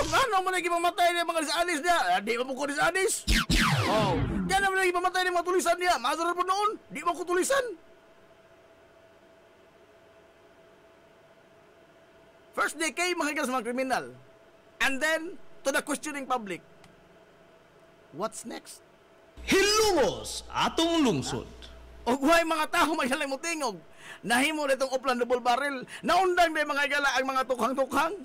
Ano mo lagi mamatay ng mga disanis niya? Di mo ko disanis. Oh, diyan naman lagi mamatay ng mga tulisan niya. Masarar po noon, di mo ko tulisan. First decay, mga mga kriminal. And then, to the questioning public. What's next? Hilumos atong lungsod. O huwag mga tao magsalang mo tingog. Nahimo na itong upland double barrel. Naundang na mga igala ang mga tukhang-tukhang.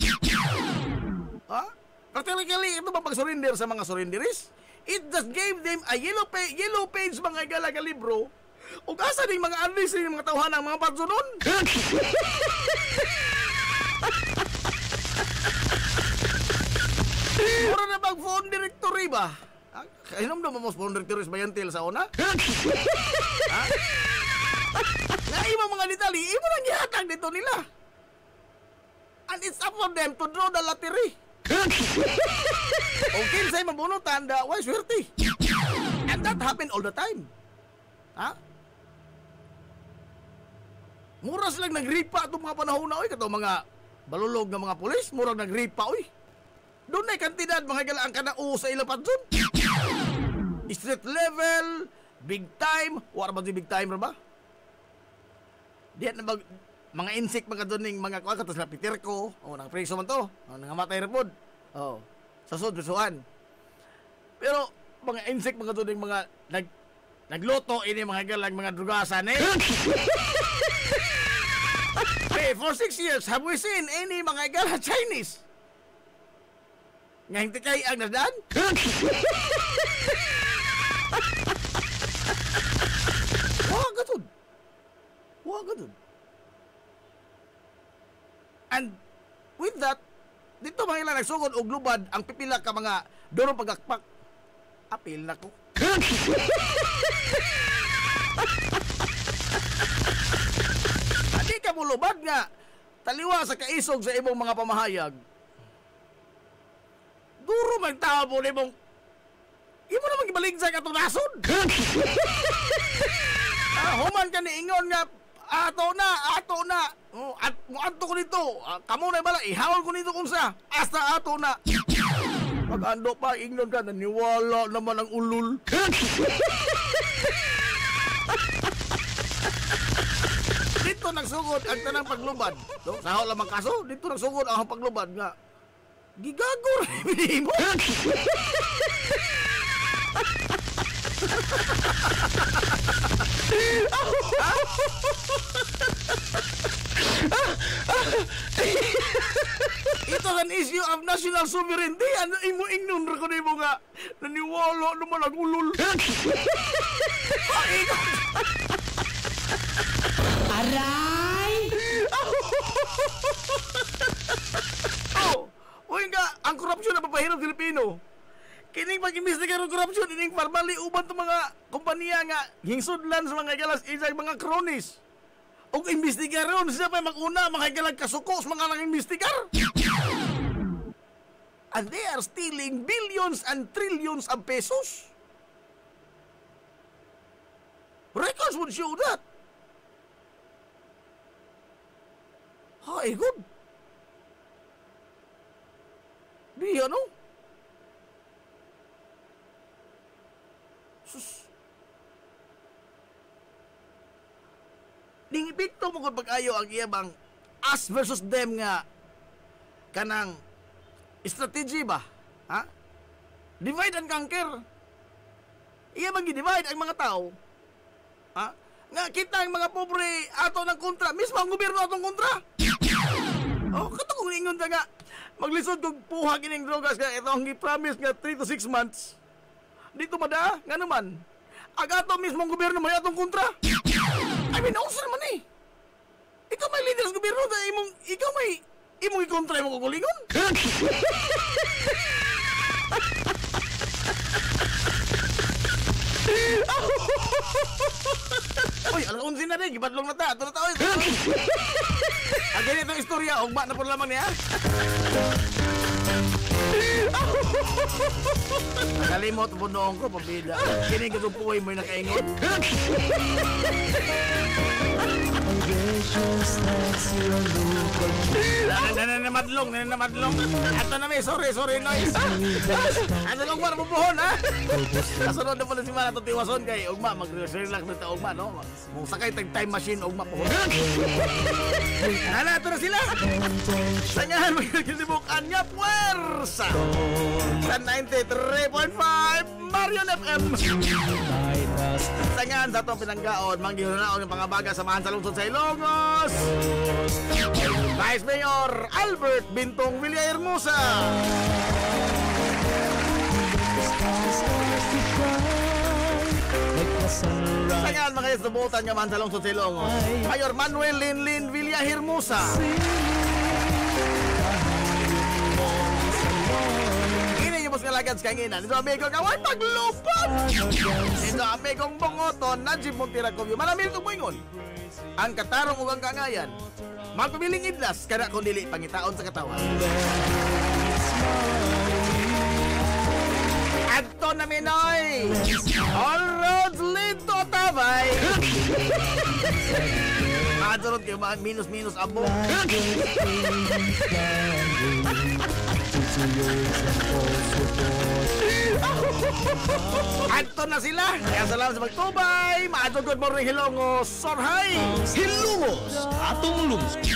Practically, ito ba pag-surrender sa mga surrenderies? It just gave them a yellow page mga igala ka libro. O asa din mga analyst ng mga tauhan ng mga patsunon. Mura na bang phone directory ba? Kainom na mo phone directories ba yan til sa una? Nga ima mga detalye, imo lang gihatag dito nila. And it's up for them to draw the lottery. O kinsay mabunutan, why swerte? And that happen all the time. Mura silang nagripa itong mga panahon na, kato mga balulog ng mga pulis, mura nagripa, doon ay kantidad, mga galaan ka na sa ilapat dun. Street level, big time, wala ba di big time ba? Diyan na mga insect mga doon mga katos na Peter ko, nang preso man to, nangamatay na po. Sa sud-suhan. Pero mga insect mga doon mga nagluto ini mga galang mga drugasan Hey, for 6 years, have we seen any mga gala Chinese? Nga hindi kayo ang nasdaan? Wag gatun. And with that, dito mga ilang nagsugod og lubad ang pipila ka mga durong pagakpak. Apil na ko. Adi ka mo lubad nga taliwa sa kaisog sa imong mga pamahayag. Duro magtabo ni mong imo naman gibaligsa ka itong nasod. Human ka ni ingon nga ato na. At muadto ko dito. Kamo na bala, ihawal ko dito kung sa. Hasta ato na. Pag-ando pa, ingnon ka, naniwala naman ang ulul. Dito nagsugod ang tanang paglubad. Sa lamang kaso, dito nagsugod ang paglubad nga. Gigagor, hindi mo. Ito an issue of national sovereignty. Ano imo ingnon ra ko nimo nga naniwala naman ang ulol. Aray! Uy nga, ang korupsyon na papahirap Filipino. Kining pag-imbestigar ng korupsyon, ining formally uban to mga kompanya nga hingsudlan sa mga galas isang mga kronis. Og imbestigaron siya pa mag-una mga galag kasuko sa mga nang-imbestigar. And they are stealing billions and trillions of pesos. Records would show that. Hi, good. Di ano? Sus. Ding epekto mo kung pag-ayo ang iyabang us versus them nga kanang strategy ba? Ha? Divide and conquer. Iya bang divide ang mga tao? Ha? Nga kita ang mga pobre ato ng kontra. Mismo ang gobyerno atong kontra. Oh, kato kung ingon ta nga maglisod kog puha kining drogas nga ito ang gi-promise nga 3 to 6 months. Dito mada, nga naman. Agato mismo ang gobyerno may atong kontra. I mean, also naman eh. Ikaw may leader sa gobyerno na ikaw may imong ikontra mo kukulingon. Uy, alam unsin na rin, gibatlong na ta. Ito na tao. Agad itong istorya, ugma na po lamang niya. Nakalimot po noong ko, pabida. Kini katupuhay mo'y nakaingon. Nanamadlong. Ato na may, sorry, noise. Ano lang ba napupuhon, ha? Kasunod na po na si Mana itong tiwason kay ugma, mag-relax na ito, ugma, no? Kung sakay tag-time machine, ugma po. Ito na sila. Sangahan magkakasibukan niya, puwersa. Sa 93.5 Marion FM. Sangahan sa itong pinanggaon, manggihunaon ng pangabaga samahan sa lungsod sa Ilongos. Vice Mayor Albert Bintong Villahermosa. Sangahan mga isubutan nga man sa lungsod sa Ilongos. Mayor Manuel Linlin Villahermosa. Ngalagad sa kanginan. Ito amigo kaway paglupat. Ito amigong bongoton Najib Montiracovio. Maraming itong moingon. Ang katarong ugang kangayan. Magpabiling idlas kada kung dili pangitaon sa katawan. Adto na Minoy. All roads lead to Tabay. Adorot kayo minus abo. Adto na sila. Kaya salamat sa pagtubay. Maadto good morning Hilongos. Sorhay. Hilongos atong lungsod.